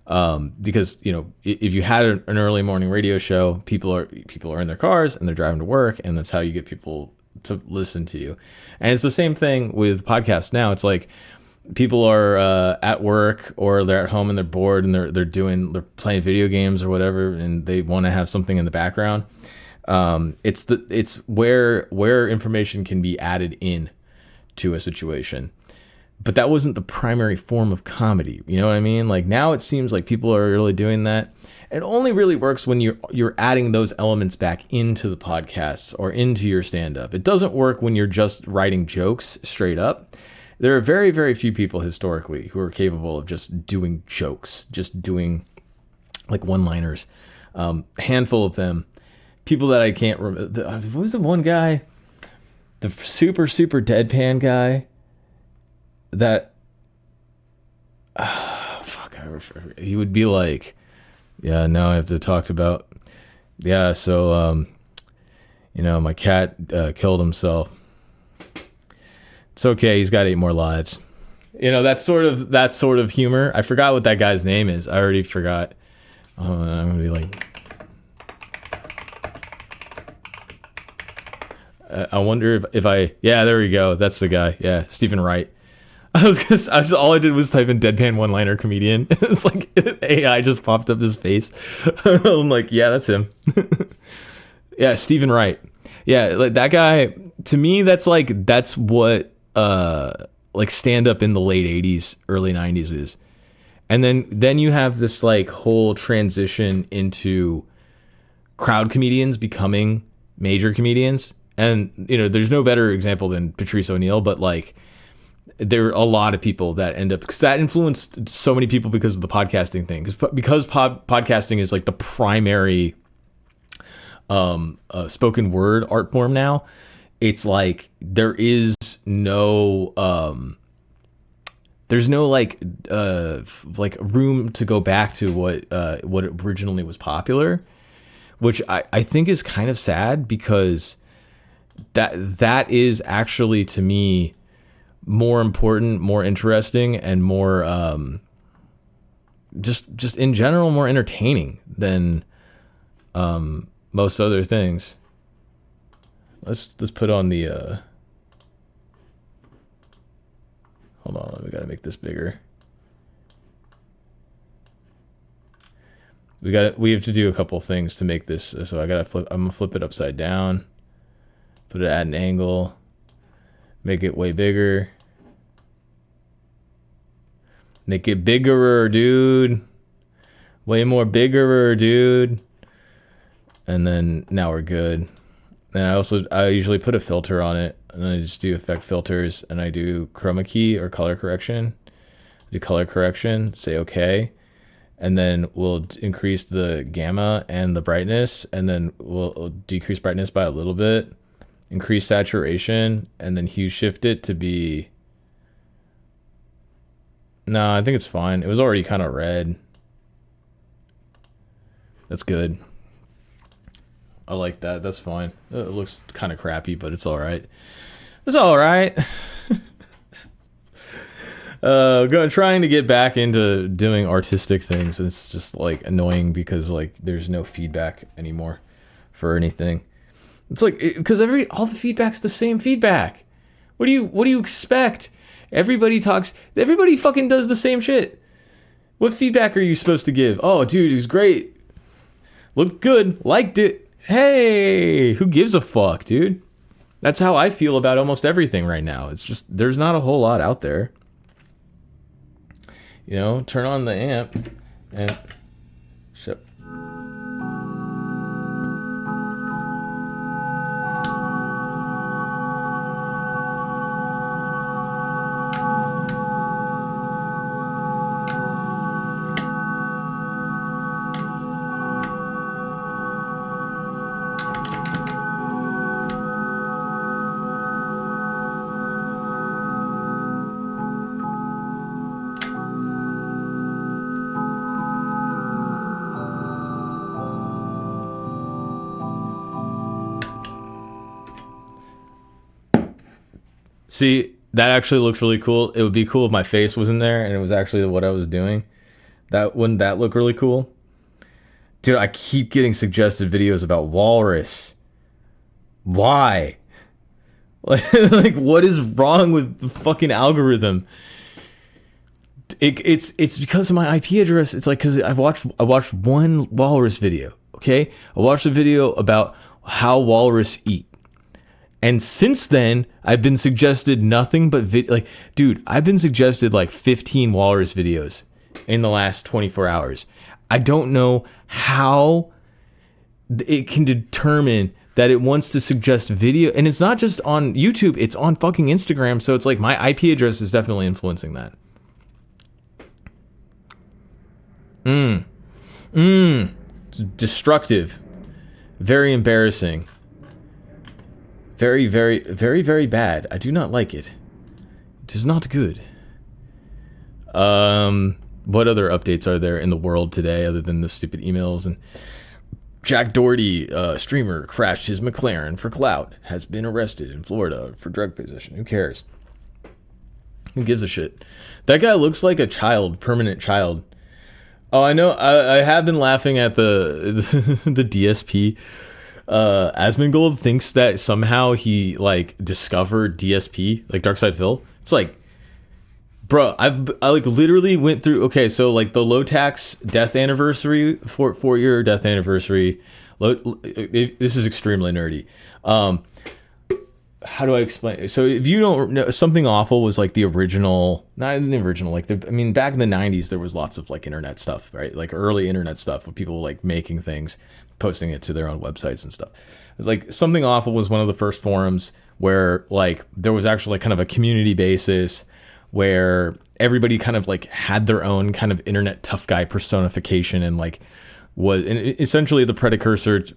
Because if you had an early morning radio show, people are in their cars and they're driving to work, and that's how you get people to listen to you. And it's the same thing with podcasts now. It's like people are at work, or they're at home and they're bored, and they're playing video games or whatever, and they want to have something in the background. It's where information can be added in to a situation. But that wasn't the primary form of comedy. You know what I mean? Like now it seems like people are really doing that. It only really works when you're adding those elements back into the podcasts or into your stand-up. It doesn't work when you're just writing jokes straight up. There are very, very few people historically who are capable of just doing jokes, just doing like one-liners. Handful of them. People that I can't remember. What was the one guy? The super, super deadpan guy that... he would be like... Yeah, now I have to talk about... Yeah, so, my cat killed himself. It's okay, he's got 8 more lives. That sort of humor. I forgot what that guy's name is. I already forgot. I'm going to be like... I wonder if I... Yeah, there we go. That's the guy. Yeah, Stephen Wright. All I did was type in deadpan one-liner comedian. It's like AI just popped up his face. I'm like, yeah, that's him. Yeah, Stephen Wright. Yeah, like that guy. To me, that's what like stand up in the late 80s, early 90s is. And then you have this like whole transition into crowd comedians becoming major comedians. And there's no better example than Patrice O'Neal, but like there are a lot of people that end up, because that influenced so many people because of the podcasting thing. Because podcasting is like the primary spoken word art form now. It's like there is no there's no like room to go back to what originally was popular, which I think is kind of sad, because that is actually, to me, more important, more interesting, and more just in general more entertaining than most other things. Let's put on the hold on, we gotta make this bigger. We have to do a couple things to make this, so I'm gonna flip it upside down, put it at an angle, make it way bigger. Make it bigger, dude. Way more bigger, dude. And then now we're good. And I usually put a filter on it, and then I just do effect filters, and I do chroma key or color correction. Do color correction, say okay, and then we'll increase the gamma and the brightness, and then we'll decrease brightness by a little bit, increase saturation, and then hue shift it to be... No, I think it's fine. It was already kind of red. That's good. I like that. That's fine. It looks kind of crappy, but it's all right. It's all right. Trying to get back into doing artistic things. It's just like annoying because like there's no feedback anymore for anything. It's like because all the feedback's the same feedback. What do you expect? Everybody fucking does the same shit. What feedback are you supposed to give? Oh, dude, it was great. Looked good, liked it. Hey, who gives a fuck, dude? That's how I feel about almost everything right now. It's just, there's not a whole lot out there. You know, turn on the amp and shut. See, that actually looks really cool. It would be cool if my face wasn't there and it was actually what I was doing. Wouldn't that look really cool? Dude, I keep getting suggested videos about walrus. Why? Like what is wrong with the fucking algorithm? It's because of my IP address. It's like, because I watched one walrus video. Okay, I watched a video about how walrus eat. And since then, I've been suggested nothing but dude, I've been suggested like 15 walrus videos in the last 24 hours. I don't know how it can determine that it wants to suggest video. And it's not just on YouTube, it's on fucking Instagram. So it's like my IP address is definitely influencing that. Destructive. Very embarrassing. Very, very, very, very bad. I do not like it. It is not good. What other updates are there in the world today other than the stupid emails? And Jack Doherty, streamer, crashed his McLaren for clout, has been arrested in Florida for drug possession. Who cares? Who gives a shit? That guy looks like a child, permanent child. Oh, I know. I have been laughing at the DSP. Asmongold thinks that somehow he like discovered DSP, like Darkside Phil. It's like, bro, I like literally went through. Okay, so like the low tax death anniversary, 4-year death anniversary. This is extremely nerdy. How do I explain? So if you don't know, Something Awful was like the original, not the original, like back in the 90s, there was lots of like internet stuff, right? Like early internet stuff with people like making things, posting it to their own websites and stuff. Like Something Awful was one of the first forums where like there was actually like kind of a community basis where everybody kind of like had their own kind of internet tough guy personification and like was essentially the precursor to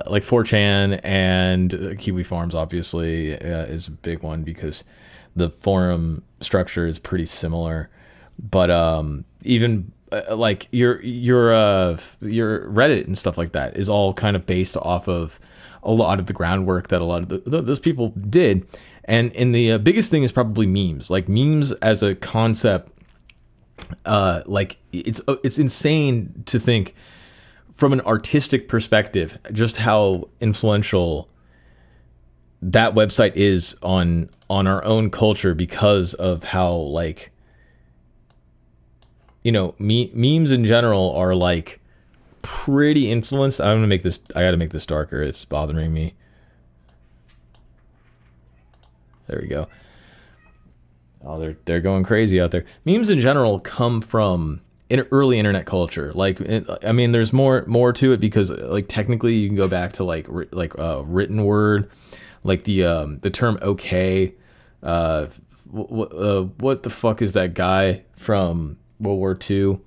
like 4chan, and Kiwi Farms obviously is a big one because the forum structure is pretty similar. But even like your Reddit and stuff like that is all kind of based off of a lot of the groundwork that a lot of those people did. And the biggest thing is probably memes. Like memes as a concept, like it's insane to think from an artistic perspective just how influential that website is on our own culture because of how like, you know, memes in general are like pretty influenced. I gotta make this darker. It's bothering me. There we go. Oh, they're going crazy out there. Memes in general come from early internet culture. Like, I mean, there's more to it because like technically you can go back to like written word, like the term okay. What the fuck is that guy from World War II?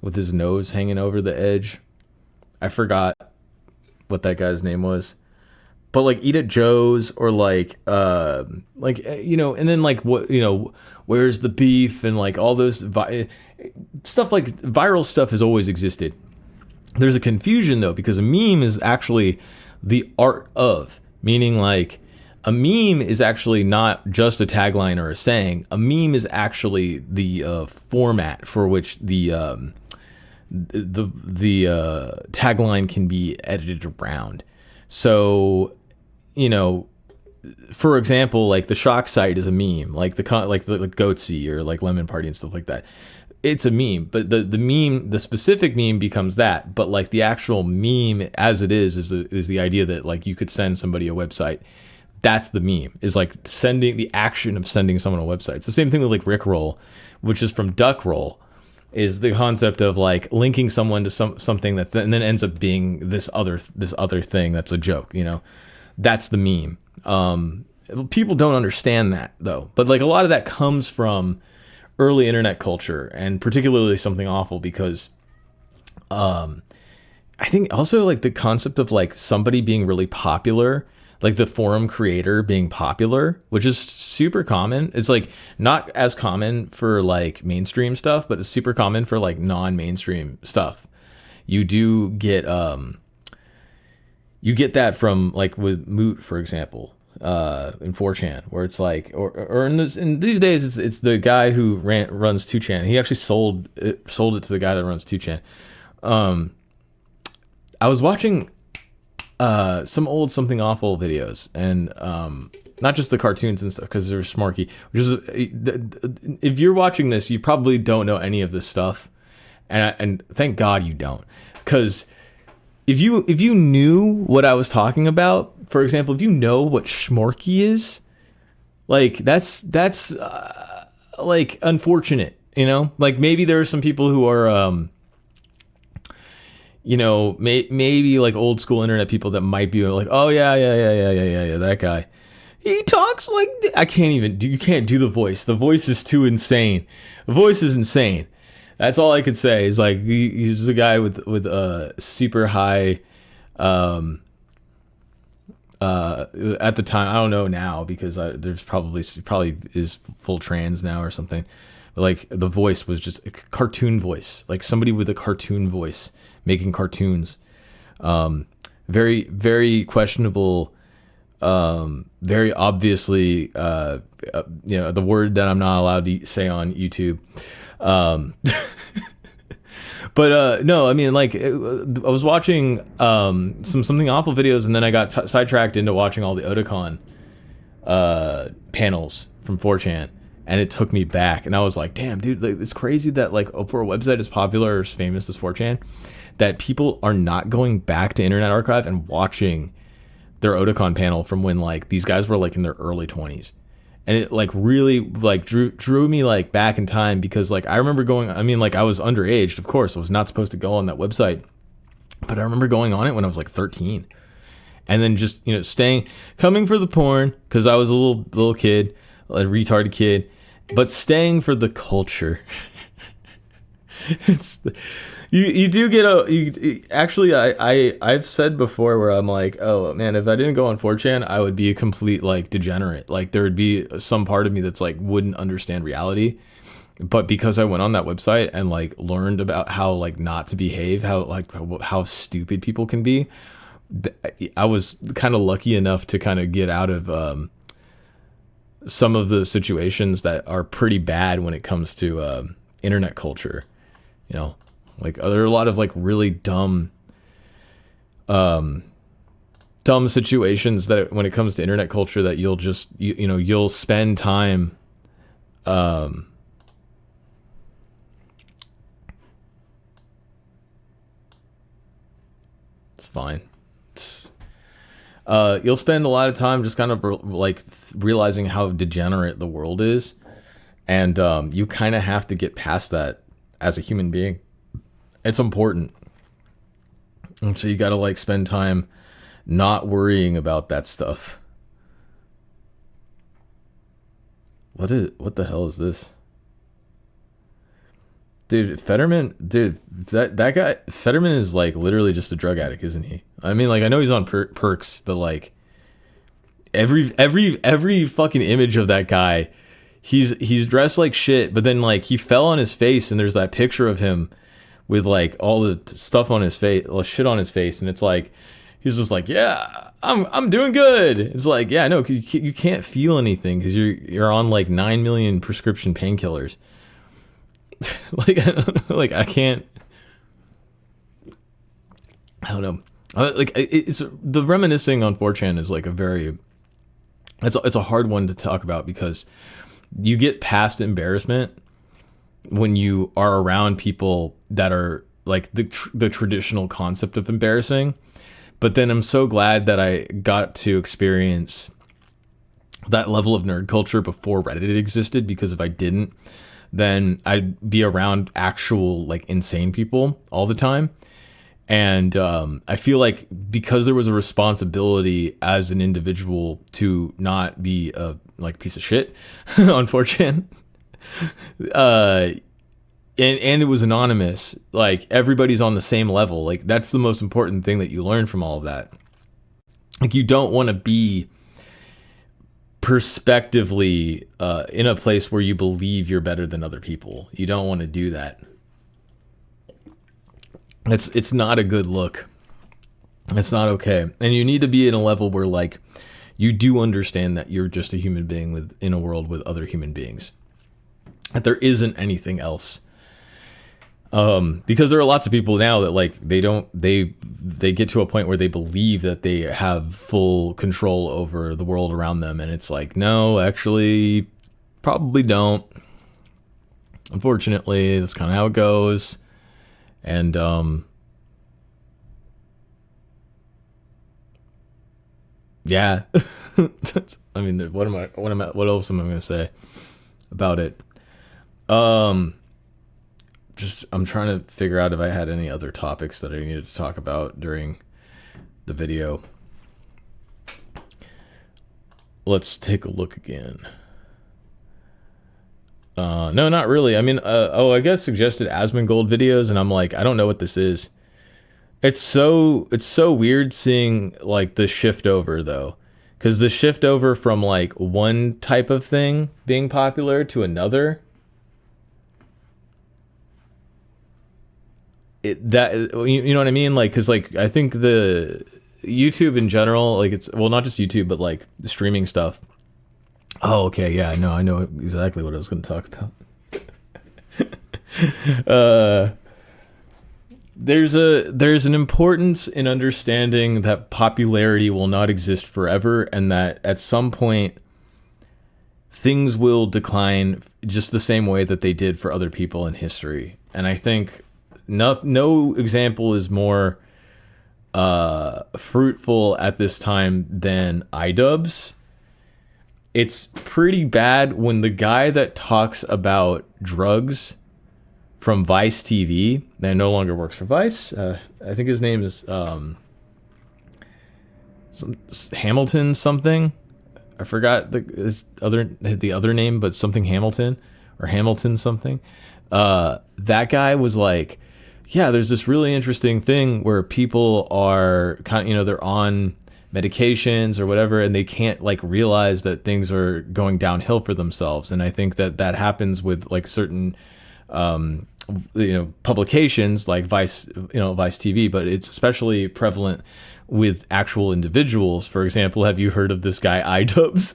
With his nose hanging over the edge. I forgot what that guy's name was. But like Eat at Joe's or like you know, and then like what, you know, where's the beef and like all those stuff, like viral stuff has always existed. There's a confusion though, because a meme is actually the art of, meaning like a meme is actually not just a tagline or a saying. A meme is actually the format for which the tagline can be edited around. So, you know, for example, like the shock site is a meme, like like Goatsy or like Lemon Party and stuff like that. It's a meme, but the specific meme becomes that. But like the actual meme as it is the idea that like you could send somebody a website. That's the meme, is like sending the action of sending someone a website. It's the same thing with like Rickroll, which is from Duckroll, is the concept of like linking someone to something that and then ends up being this other thing that's a joke, you know. That's the meme. People don't understand that though, but like a lot of that comes from early internet culture, and particularly Something Awful, because I think also like the concept of like somebody being really popular, like the forum creator being popular, which is super common. It's like not as common for like mainstream stuff, but it's super common for like non-mainstream stuff. You do get that from like with Moot, for example, in 4chan, where it's like, or in these days it's the guy who runs 2chan. He actually sold it to the guy that runs 2chan. I was watching some old Something Awful videos, and not just the cartoons and stuff, because they're smarky. Which is, if you're watching this, you probably don't know any of this stuff, and thank God you don't, because if you knew what I was talking about, for example, if you know what schmorky is, like that's like unfortunate, you know. Like maybe there are some people who are you know, maybe like old school internet people that might be like, oh yeah, that guy. He talks like I can't even do. You can't do the voice. The voice is too insane. The voice is insane. That's all I could say. Is like he's a guy with super high. At the time, I don't know now, because there's probably is full trans now or something. But like the voice was just a cartoon voice, like somebody with a cartoon voice making cartoons. Very, very questionable. Very obviously, you know, the word that I'm not allowed to say on YouTube. But no, I mean, like, I was watching Something Awful videos, and then I got sidetracked into watching all the Otakon panels from 4chan, and it took me back, and I was like, damn, dude, like, it's crazy that like for a website as popular or as famous as 4chan, that people are not going back to Internet Archive and watching their Otakon panel from when like these guys were like in their early 20s. And it like really like drew me like back in time, because like I remember going, I mean, like I was underage, of course, I was not supposed to go on that website, but I remember going on it when I was like 13, and then just, you know, coming for the porn, because I was a little kid, a retarded kid, but staying for the culture. You do get actually I've said before where I'm like, oh man, if I didn't go on 4chan, I would be a complete like degenerate. Like there would be some part of me that's like wouldn't understand reality, but because I went on that website and like learned about how like not to behave, how stupid people can be, I was kind of lucky enough to kind of get out of some of the situations that are pretty bad when it comes to internet culture, you know. Like there are a lot of like really dumb situations that when it comes to internet culture that you'll just you know you'll spend time it's fine. You'll spend a lot of time just kind of like realizing how degenerate the world is, and you kind of have to get past that as a human being. It's important. And so you got to like spend time not worrying about that stuff. What the hell is this? Dude, Fetterman, that guy, Fetterman is like literally just a drug addict, isn't he? I mean, like I know he's on perks, but like every fucking image of that guy, he's dressed like shit, but then like he fell on his face and there's that picture of him with like all the stuff on his face, shit on his face, and it's like he's just like, yeah, I'm doing good. It's like, yeah, no, you can't feel anything because you're on like 9 million prescription painkillers. Like I don't know, like I don't know. Like it's the reminiscing on 4chan is like a very it's a hard one to talk about because you get past embarrassment when you are around people that are like the traditional concept of embarrassing. But then I'm so glad that I got to experience that level of nerd culture before Reddit existed, because if I didn't, then I'd be around actual like insane people all the time. And I feel like because there was a responsibility as an individual to not be a like piece of shit on 4chan, and it was anonymous, like everybody's on the same level. Like that's the most important thing that you learn from all of that. Like you don't want to be perspectively in a place where you believe you're better than other people. You don't want to do that. It's not a good look. It's not okay. And you need to be in a level where like you do understand that you're just a human being in a world with other human beings. That there isn't anything else. Because there are lots of people now that like they get to a point where they believe that they have full control over the world around them, and it's like, no, actually probably don't. Unfortunately, that's kind of how it goes. And yeah. I mean, what else am I going to say about it? Just I'm trying to figure out if I had any other topics that I needed to talk about during the video. Let's take a look again. No, not really. I mean, I got suggested Asmongold videos, and I'm like, I don't know what this is. It's so weird seeing like the shift over though, because the shift over from like one type of thing being popular to another. You know what I mean? Like, cause like I think the YouTube in general, like it's, well, not just YouTube, but like the streaming stuff. Oh, okay, yeah, no, I know exactly what I was going to talk about. There's an importance in understanding that popularity will not exist forever, and that at some point things will decline just the same way that they did for other people in history. And I think no example is more fruitful at this time than iDubbbz. It's pretty bad when the guy that talks about drugs from Vice TV, that no longer works for Vice, I think his name is Hamilton something. I forgot the other name, but something Hamilton or Hamilton something. That guy was like, yeah, there's this really interesting thing where people are kind of, they're on medications or whatever, and they can't like realize that things are going downhill for themselves. And I think that happens with like certain publications like Vice TV, but it's especially prevalent with actual individuals. For example, have you heard of this guy iDubbbz?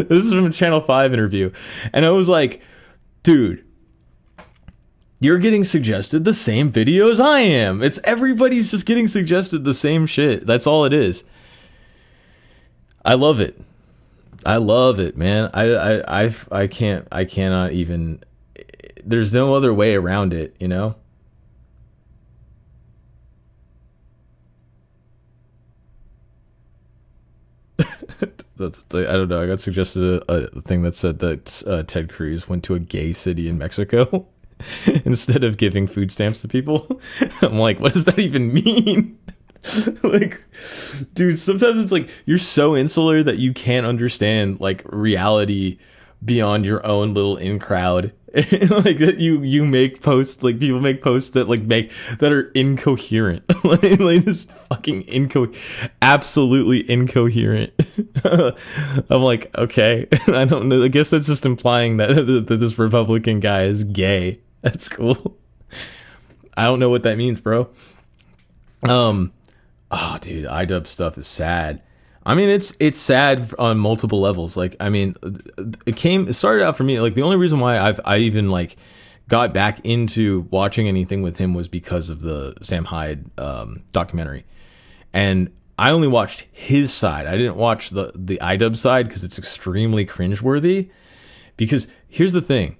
This is from a Channel 5 interview, and I was like, dude, you're getting suggested the same videos I am. It's everybody's just getting suggested the same shit. That's all it is. I love it. I love it, man. I cannot even, there's no other way around it, you know? I don't know. I got suggested a thing that said that Ted Cruz went to a gay city in Mexico instead of giving food stamps to people. I'm like, what does that even mean? Like, dude, sometimes it's like you're so insular that you can't understand like reality beyond your own little in crowd. Like that you make posts, like people make posts that that are incoherent. like just fucking absolutely incoherent. I'm like, okay, I don't know. I guess that's just implying that this Republican guy is gay. That's cool. I don't know what that means, bro. Oh, dude, iDubbbz stuff is sad. I mean, it's sad on multiple levels. Like, I mean, it started out for me, like, the only reason why I even, like, got back into watching anything with him was because of the Sam Hyde documentary. And I only watched his side. I didn't watch the iDub side because it's extremely cringeworthy. Because here's the thing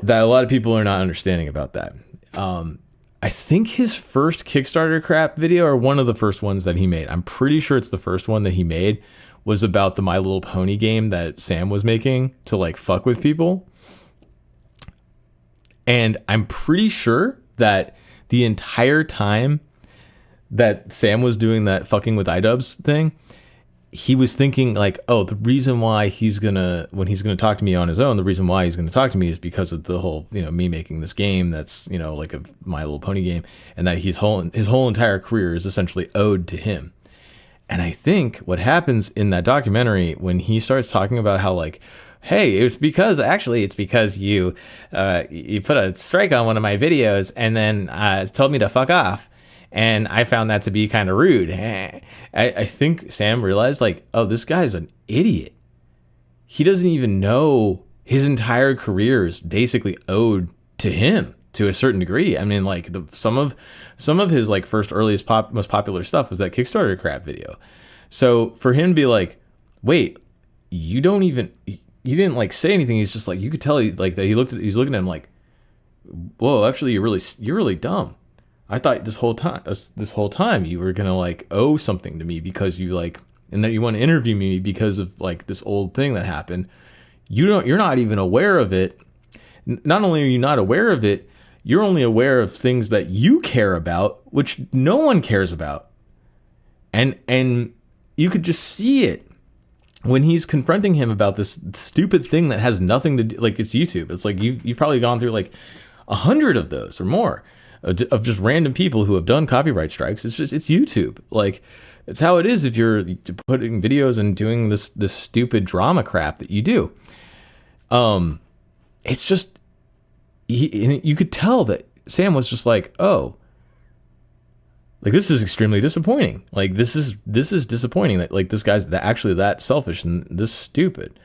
that a lot of people are not understanding about that. I think his first Kickstarter crap video, or one of the first ones that he made, I'm pretty sure it's the first one that he made, was about the My Little Pony game that Sam was making to like fuck with people. And I'm pretty sure that the entire time that Sam was doing that fucking with iDubbbz thing, he was thinking like, oh, the reason why when he's gonna talk to me on his own, the reason why he's gonna talk to me is because of the whole, me making this game that's, like a My Little Pony game, and that his whole entire career is essentially owed to him. And I think what happens in that documentary when he starts talking about how like, hey, it's because you put a strike on one of my videos and then told me to fuck off. And I found that to be kind of rude. I think Sam realized like, oh, this guy's an idiot. He doesn't even know his entire career is basically owed to him to a certain degree. I mean, like some of his like first earliest most popular stuff was that Kickstarter crap video. So for him to be like, wait, you didn't like say anything. He's just like, you could tell like that he's looking at him like, whoa, actually you're really dumb. I thought this whole time you were gonna like owe something to me because you like, and that you want to interview me because of like this old thing that happened. You're not even aware of it. Not only are you not aware of it, you're only aware of things that you care about, which no one cares about. And you could just see it when he's confronting him about this stupid thing that has nothing to do, like it's YouTube. It's like you've probably gone through like 100 of those or more of just random people who have done copyright strikes. It's YouTube. Like it's how it is if you're putting videos and doing this stupid drama crap that you do. It's just you could tell that Sam was just like, oh, like this is extremely disappointing. Like this is disappointing that like this guy's actually that selfish and this stupid.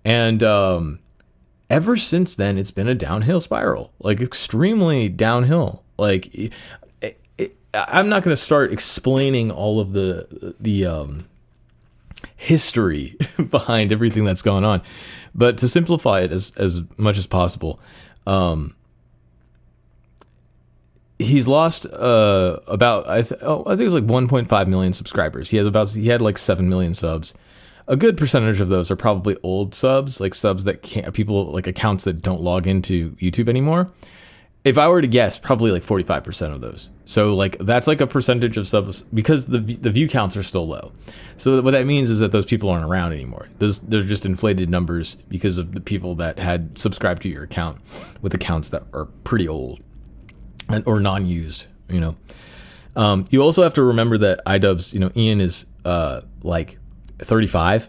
And ever since then, it's been a downhill spiral, like extremely downhill. Like I'm not going to start explaining all of the history behind everything that's going on, but to simplify it as much as possible, he's lost about I think it's like 1.5 million subscribers. He had like 7 million subs. A good percentage of those are probably old subs, like subs that people like accounts that don't log into YouTube anymore. If I were to guess, probably like 45% of those. So like that's like a percentage of subs because the view counts are still low. So what that means is that those people aren't around anymore. They're just inflated numbers because of the people that had subscribed to your account with accounts that are pretty old or non-used. You also have to remember that iDubbbz, Ian is like 35.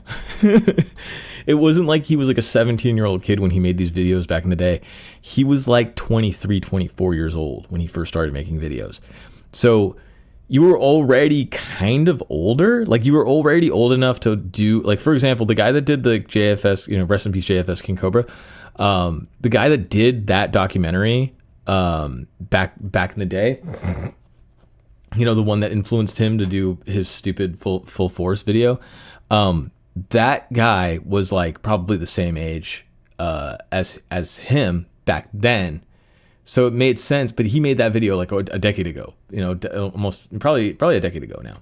It wasn't like he was like a 17-year-old kid when he made these videos back in the day. He was like 23, 24 years old when he first started making videos. So you were already kind of older. Like you were already old enough to do, like, for example, the guy that did the JFS, rest in peace JFS King Cobra. The guy that did that documentary back in the day, the one that influenced him to do his stupid full force video. That guy was like probably the same age as him back then, so it made sense. But he made that video like a decade ago, almost probably a decade ago now,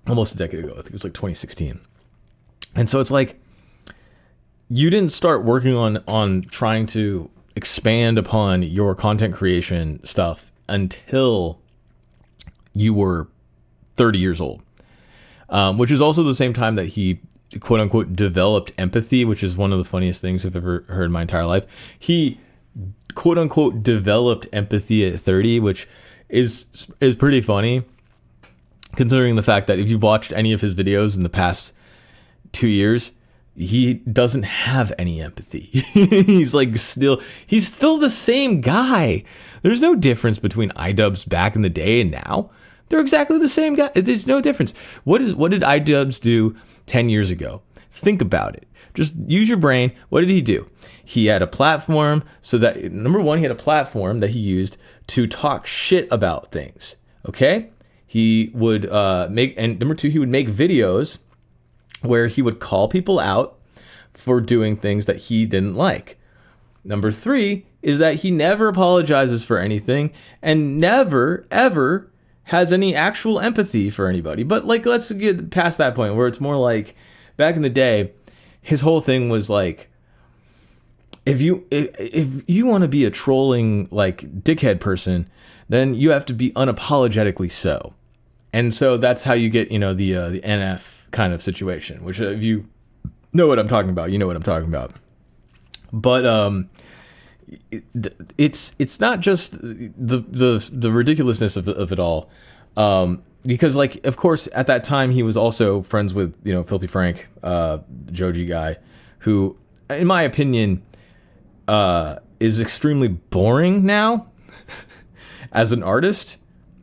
almost a decade ago. I think it was like 2016. And so it's like you didn't start working on trying to expand upon your content creation stuff until you were 30 years old. Which is also the same time that he, quote unquote, developed empathy, which is one of the funniest things I've ever heard in my entire life. He, quote unquote, developed empathy at 30, which is pretty funny, considering the fact that if you've watched any of his videos in the past 2 years, he doesn't have any empathy. He's still the same guy. There's no difference between iDubbbz back in the day and now. They're exactly the same guy. There's no difference. What did iDubbbz do 10 years ago? Think about it. Just use your brain. What did he do? He had a platform so that, number one, he had a platform that he used to talk shit about things. Okay, he would and number two, he would make videos where he would call people out for doing things that he didn't like. Number three is that he never apologizes for anything and never, ever has any actual empathy for anybody. But like, let's get past that point where it's more like back in the day, his whole thing was like, if you want to be a trolling like dickhead person, then you have to be unapologetically so. And so that's how you get, the NF kind of situation, which if you know what I'm talking about, you know what I'm talking about. But it's not just the ridiculousness of it all, because like of course at that time he was also friends with Filthy Frank, Joji guy, who in my opinion is extremely boring now as an artist.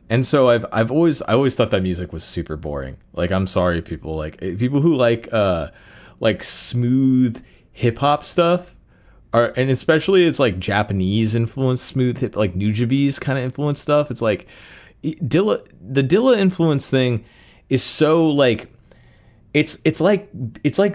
And so I always thought that music was super boring. Like, I'm sorry, people who like smooth hip hop stuff and especially it's like Japanese influenced smooth hip, like Nujabes kind of influenced stuff. It's like the Dilla influence thing is so like, it's like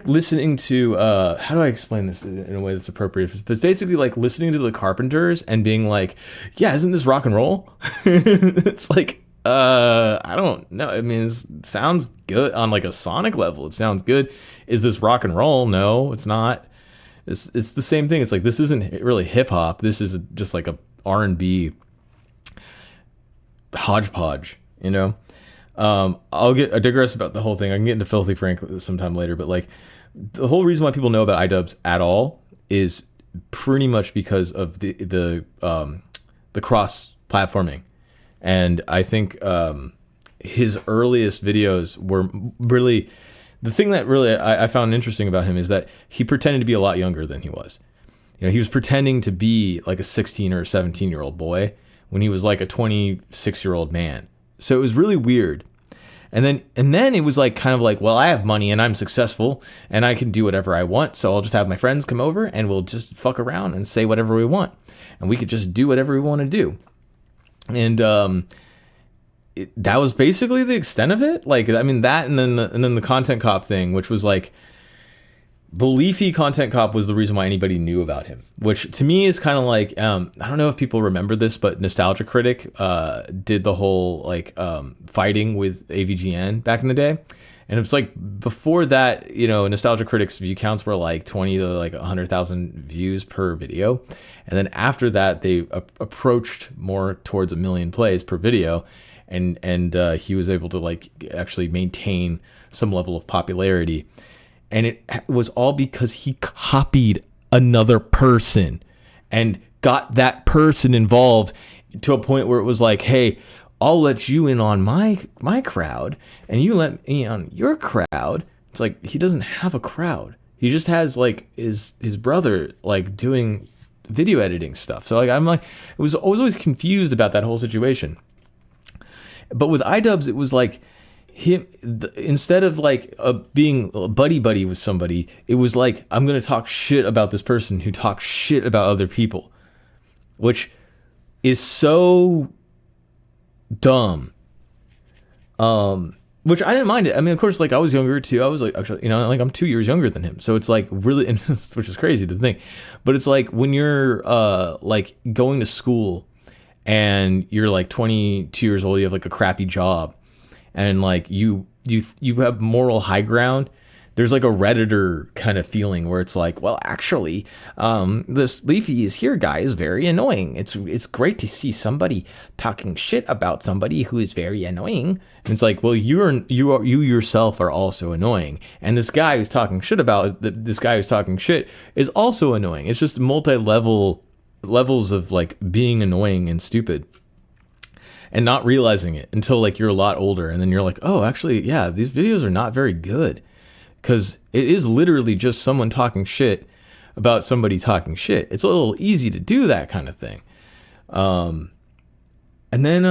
listening to how do I explain this in a way that's appropriate? It's basically like listening to the Carpenters and being like, yeah, isn't this rock and roll? It's like I don't know. I mean, it sounds good on like a sonic level. It sounds good. Is this rock and roll? No, it's not. It's the same thing. It's like, this isn't really hip hop. This is just like a R&B hodgepodge, I digress about the whole thing. I can get into Filthy Frank sometime later, but like the whole reason why people know about iDubbbz at all is pretty much because of the cross platforming. And I think his earliest videos were really, the thing that really I found interesting about him is that he pretended to be a lot younger than he was. He was pretending to be like a 16 or 17-year-old boy when he was like a 26-year-old man. So it was really weird. And then it was like kind of like, well, I have money and I'm successful and I can do whatever I want. So I'll just have my friends come over and we'll just fuck around and say whatever we want. And we could just do whatever we want to do. And that was basically the extent of it. Like, I mean, that and then the Content Cop thing, which was like, the Leafy Content Cop was the reason why anybody knew about him, which to me is kind of like, I don't know if people remember this, but Nostalgia Critic did the whole like fighting with AVGN back in the day. And it's like before that, Nostalgia Critic's view counts were like 20 to like 100,000 views per video. And then after that, they approached more towards 1 million plays per video. And he was able to like actually maintain some level of popularity. And it was all because he copied another person and got that person involved to a point where it was like, hey, I'll let you in on my crowd and you let me on your crowd. It's like, he doesn't have a crowd. He just has like his brother like doing video editing stuff. So like, I was always confused about that whole situation. But with iDubbbz, it was like, instead of like being buddy with somebody, it was like, I'm going to talk shit about this person who talks shit about other people, which is so dumb. Which I didn't mind it. I mean, of course, like I was younger too. I was like, actually, like I'm 2 years younger than him. So it's like really, which is crazy to think, but it's like when you're like going to school and you're like 22 years old, you have like a crappy job. And like you have moral high ground. There's like a Redditor kind of feeling where it's like, well, actually, this Leafy is here guy is very annoying. It's great to see somebody talking shit about somebody who is very annoying. And it's like, well, you yourself are also annoying. And this guy who's talking shit about this guy who's talking shit is also annoying. It's just levels of like being annoying and stupid. And not realizing it until like you're a lot older, and then you're like, oh, actually, yeah, these videos are not very good, because it is literally just someone talking shit about somebody talking shit. It's a little easy to do that kind of thing. And then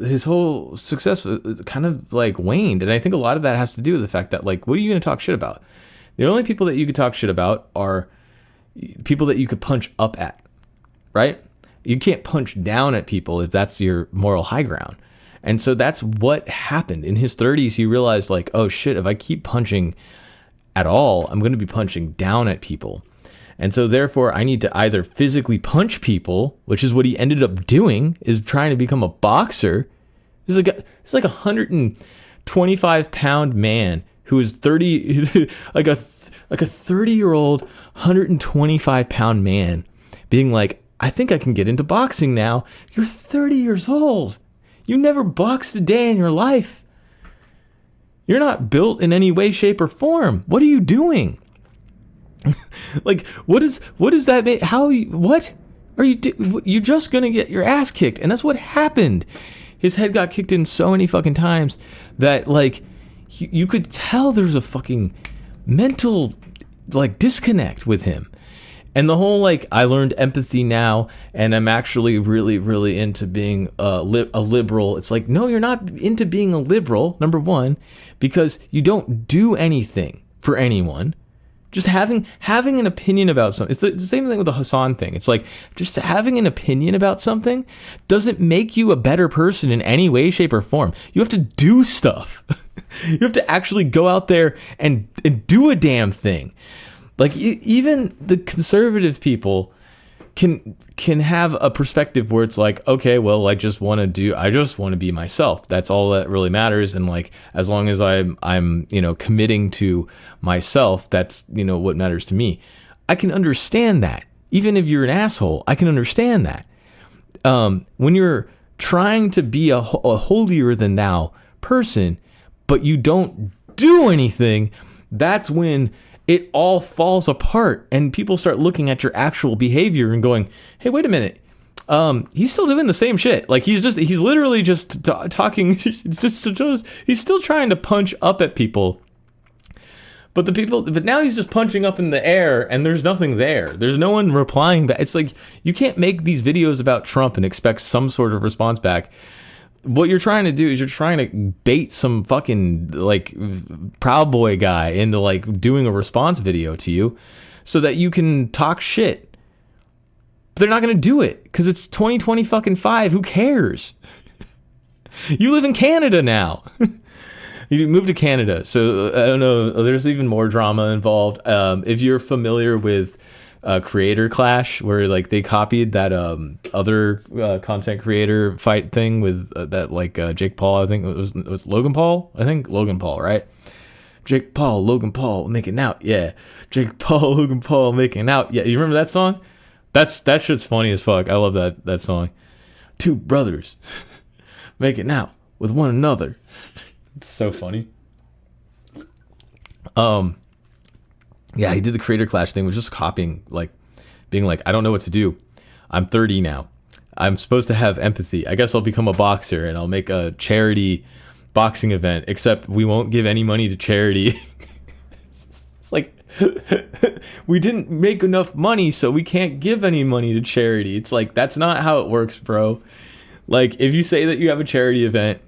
his whole success kind of like waned, and I think a lot of that has to do with the fact that like, what are you going to talk shit about? The only people that you could talk shit about are people that you could punch up at, right? You can't punch down at people if that's your moral high ground. And so that's what happened. In his 30s, he realized, like, oh shit, if I keep punching at all, I'm going to be punching down at people. And so therefore, I need to either physically punch people, which is what he ended up doing, is trying to become a boxer. He's like a 125-pound man who is 30, like a 30-year-old, 125-pound man being like, I think I can get into boxing now. You're 30 years old. You never boxed a day in your life. You're not built in any way, shape, or form. What are you doing? Like, what does that mean? What are you you're just gonna get your ass kicked. And that's what happened. His head got kicked in so many fucking times that, like, you could tell there's a fucking mental, like, disconnect with him. And the whole, like, I learned empathy now, and I'm actually really, really into being a liberal. It's like, no, you're not into being a liberal, number one, because you don't do anything for anyone. Just having an opinion about something. It's the same thing with the Hassan thing. It's like, just having an opinion about something doesn't make you a better person in any way, shape, or form. You have to do stuff. You have to actually go out there and do a damn thing. Like, even the conservative people can have a perspective where it's like, okay, well, I just want to be myself. That's all that really matters. And, like, as long as I'm committing to myself, that's, what matters to me. I can understand that. Even if you're an asshole, I can understand that. When you're trying to be a holier than thou person, but you don't do anything, that's when it all falls apart, and people start looking at your actual behavior and going, hey, wait a minute. He's still doing the same shit. Like, he's literally just talking. He's still trying to punch up at people. But now he's just punching up in the air, and there's nothing there. There's no one replying back. It's like, you can't make these videos about Trump and expect some sort of response back. What you're trying to do is you're trying to bait some fucking, like, Proud Boy guy into, like, doing a response video to you so that you can talk shit. But they're not going to do it because it's 2025. Who cares? You live in Canada now. You moved to Canada. So I don't know. There's even more drama involved. If you're familiar with Creator Clash, where, like, they copied that other content creator fight thing with that, like, Jake Paul. I think it was Logan Paul. I think Logan Paul, right? Jake Paul, Logan Paul making out. Yeah, Jake Paul, Logan Paul making out. Yeah, you remember that song? That shit's funny as fuck. I love that song. Two brothers making out with one another. It's so funny. Yeah, he did the Creator Clash thing, was just copying, like, being like, I don't know what to do. I'm 30 now. I'm supposed to have empathy. I guess I'll become a boxer and I'll make a charity boxing event, except we won't give any money to charity. It's like, we didn't make enough money, so we can't give any money to charity. It's like, that's not how it works, bro. Like, if you say that you have a charity event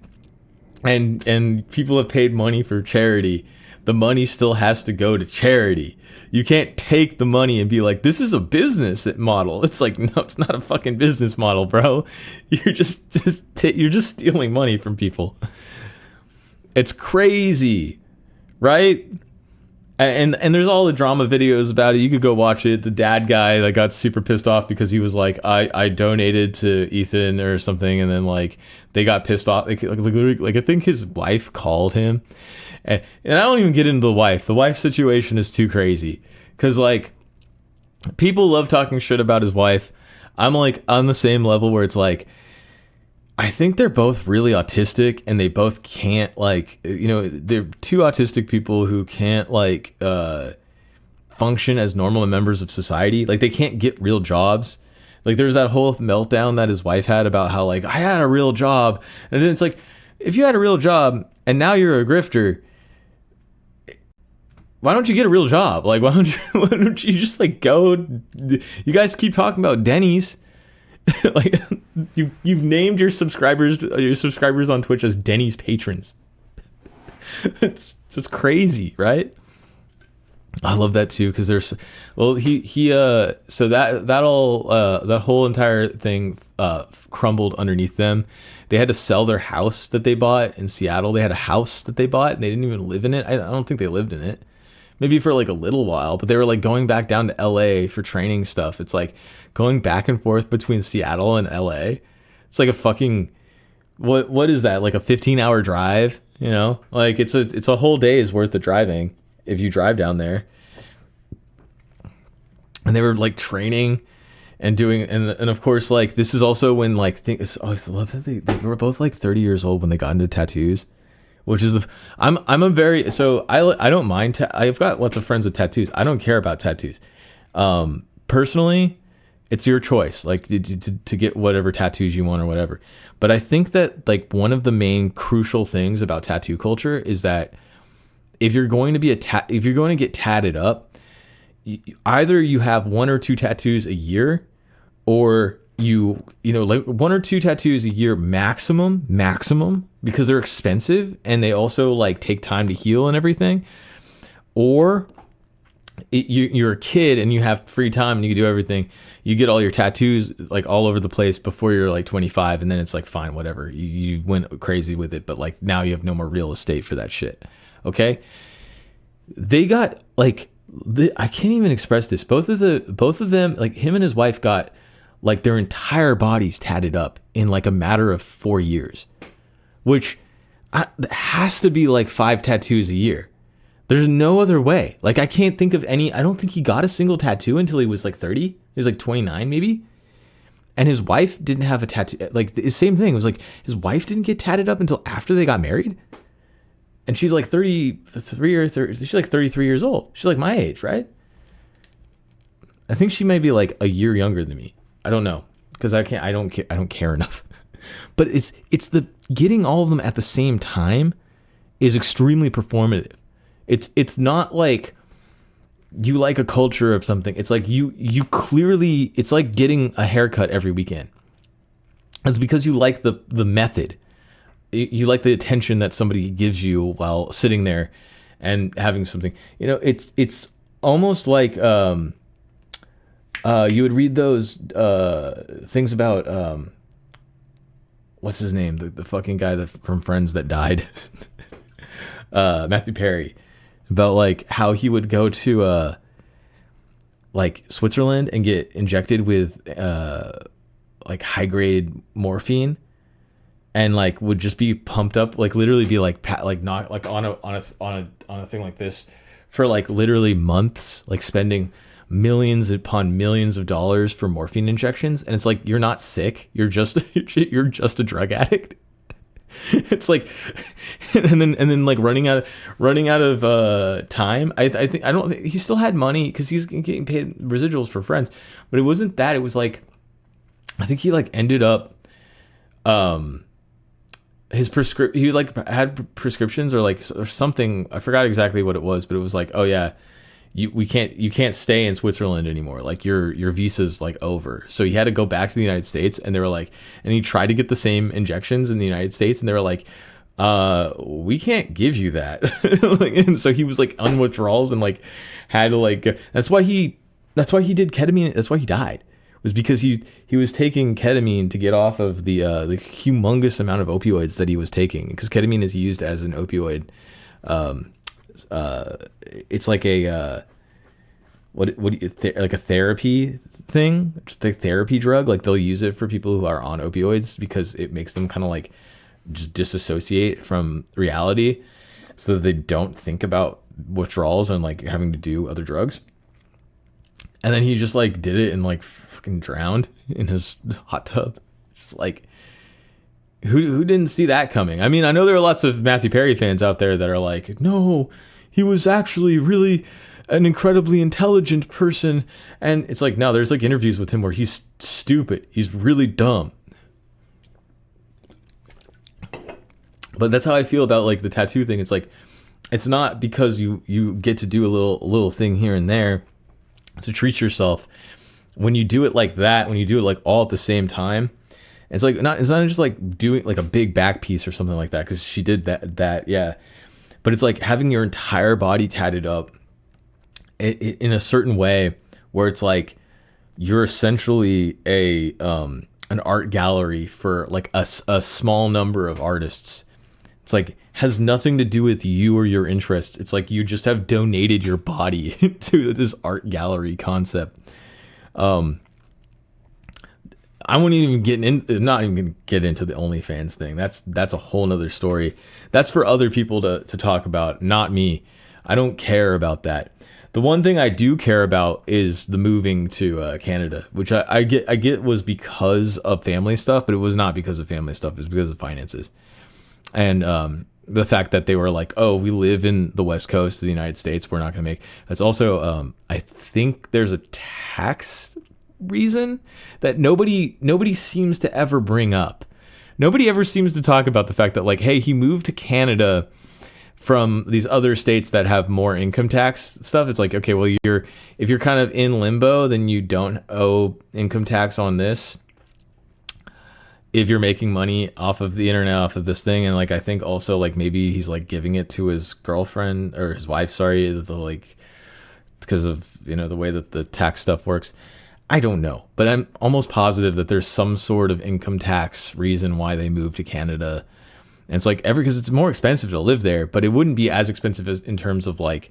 and people have paid money for charity, the money still has to go to charity. You can't take the money and be like, this is a business model. It's like, no, it's not a fucking business model, bro. You're just stealing money from people. It's crazy, right? And there's all the drama videos about it. You could go watch it. The dad guy that got super pissed off because he was like, I donated to Ethan or something, and then, like, they got pissed off. Like I think his wife called him. And I don't even get into the wife. The wife situation is too crazy. Because, like, people love talking shit about his wife. I'm, like, on the same level where it's like, I think they're both really autistic, and they both can't, like, they're two autistic people who can't, like, function as normal members of society. Like, they can't get real jobs. Like, there's that whole meltdown that his wife had about how, like, I had a real job. And then it's like, if you had a real job and now you're a grifter, why don't you get a real job? Like, why don't you just, like, go? You guys keep talking about Denny's. Like, you've named your subscribers on Twitch as Denny's patrons. It's just crazy, right? I love that too because there's, well, he so that whole entire thing crumbled underneath them. They had to sell their house that they bought in Seattle. They had a house that they bought and they didn't even live in it. I don't think they lived in it. Maybe for like a little while, but they were like going back down to LA for training stuff. It's like going back and forth between Seattle and LA. It's like a fucking, what is that? Like a 15-hour drive, you know? Like it's a whole day's worth of driving if you drive down there. And they were like training and doing, and of course, like this is also when like things, oh, I love that they were both like 30 years old when they got into tattoos, which is I'm a very, so I don't mind, I've got lots of friends with tattoos. I don't care about tattoos. Personally, it's your choice, like to get whatever tattoos you want or whatever. But I think that like one of the main crucial things about tattoo culture is that if you're going to be if you're going to get tatted up, either you have 1 or 2 tattoos a year, or you know, like 1 or 2 tattoos a year maximum, because they're expensive and they also like take time to heal and everything. Or you're a kid and you have free time and you can do everything. You get all your tattoos like all over the place before you're like 25, and then it's like, fine, whatever. You went crazy with it, but like now you have no more real estate for that shit. Okay. They got like, I can't even express this. Both of them, like him and his wife, got like their entire bodies tatted up in like a matter of 4 years, which has to be like 5 tattoos a year. There's no other way. Like I can't think of any. I don't think he got a single tattoo until he was like 30. He was like 29 maybe. And his wife didn't have a tattoo. Like the same thing. It was like his wife didn't get tatted up until after they got married. And she's like 33 or 30. She's like 33 years old. She's like my age, right? I think she may be like a year younger than me. I don't know, because I don't care enough. But it's the getting all of them at the same time is extremely performative. It's not like you like a culture of something. It's like you clearly, it's like getting a haircut every weekend. It's because you like the method. You like the attention that somebody gives you while sitting there and having something, you know, it's almost like, you would read those, things about, what's his name? The fucking guy from Friends that died, Matthew Perry, about like how he would go to, like Switzerland and get injected with, like high grade morphine. And like would just be pumped up, like literally be like not like on a thing like this for like literally months, like spending millions upon millions of dollars for morphine injections. And it's like, you're not sick, you're just a drug addict. It's like, and then like running out of time. I don't think he still had money because he's getting paid residuals for Friends, but it wasn't that. It was like, I think he like ended up, his he like had prescriptions or something. I forgot exactly what it was, but it was like, oh yeah, you can't stay in Switzerland anymore. Like your visa's like over. So he had to go back to the United States, and they were like, and he tried to get the same injections in the United States, and they were like, we can't give you that. And so he was like on withdrawals and like had to like, that's why he did ketamine. That's why he died. Was because he was taking ketamine to get off of the humongous amount of opioids that he was taking, because ketamine is used as an opioid. It's like a like a therapy thing, just a therapy drug. Like they'll use it for people who are on opioids because it makes them kind of like just disassociate from reality, so that they don't think about withdrawals and like having to do other drugs. And then he just like did it and like fucking drowned in his hot tub. Just like, who didn't see that coming? I mean, I know there are lots of Matthew Perry fans out there that are like, no, he was actually really an incredibly intelligent person. And it's like, no, there's like interviews with him where he's stupid. He's really dumb. But that's how I feel about like the tattoo thing. It's like, it's not because you get to do a little thing here and there to treat yourself. When you do it like that, when you do it like all at the same time, it's like it's not just like doing like a big back piece or something like that, because she did that yeah, but it's like having your entire body tatted up in a certain way where it's like you're essentially a an art gallery for like a small number of artists. It's like has nothing to do with you or your interests. It's like you just have donated your body to this art gallery concept. I won't even not even gonna get into the OnlyFans thing. That's a whole nother story. That's for other people to talk about, not me. I don't care about that. The one thing I do care about is the moving to Canada, which I get was because of family stuff, but it was not because of family stuff. It was because of finances. And the fact that they were like, oh, we live in the West Coast of the United States, we're not going to make. That's also, I think there's a tax reason that nobody seems to ever bring up. Nobody ever seems to talk about the fact that like, hey, he moved to Canada from these other states that have more income tax stuff. It's like, okay, well, if you're kind of in limbo, then you don't owe income tax on this. If you're making money off of the internet, off of this thing, and like I think also like maybe he's like giving it to his girlfriend or his wife, sorry, like because of the way that the tax stuff works. I don't know, but I'm almost positive that there's some sort of income tax reason why they moved to Canada. And it's like because it's more expensive to live there, but it wouldn't be as expensive as in terms of like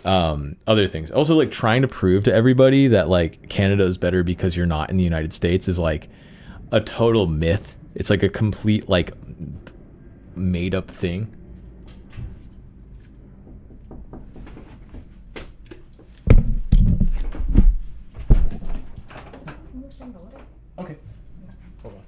other things. Also, like trying to prove to everybody that like Canada is better because you're not in the United States is like a total myth. It's like a complete like made up thing. Okay. Hold on.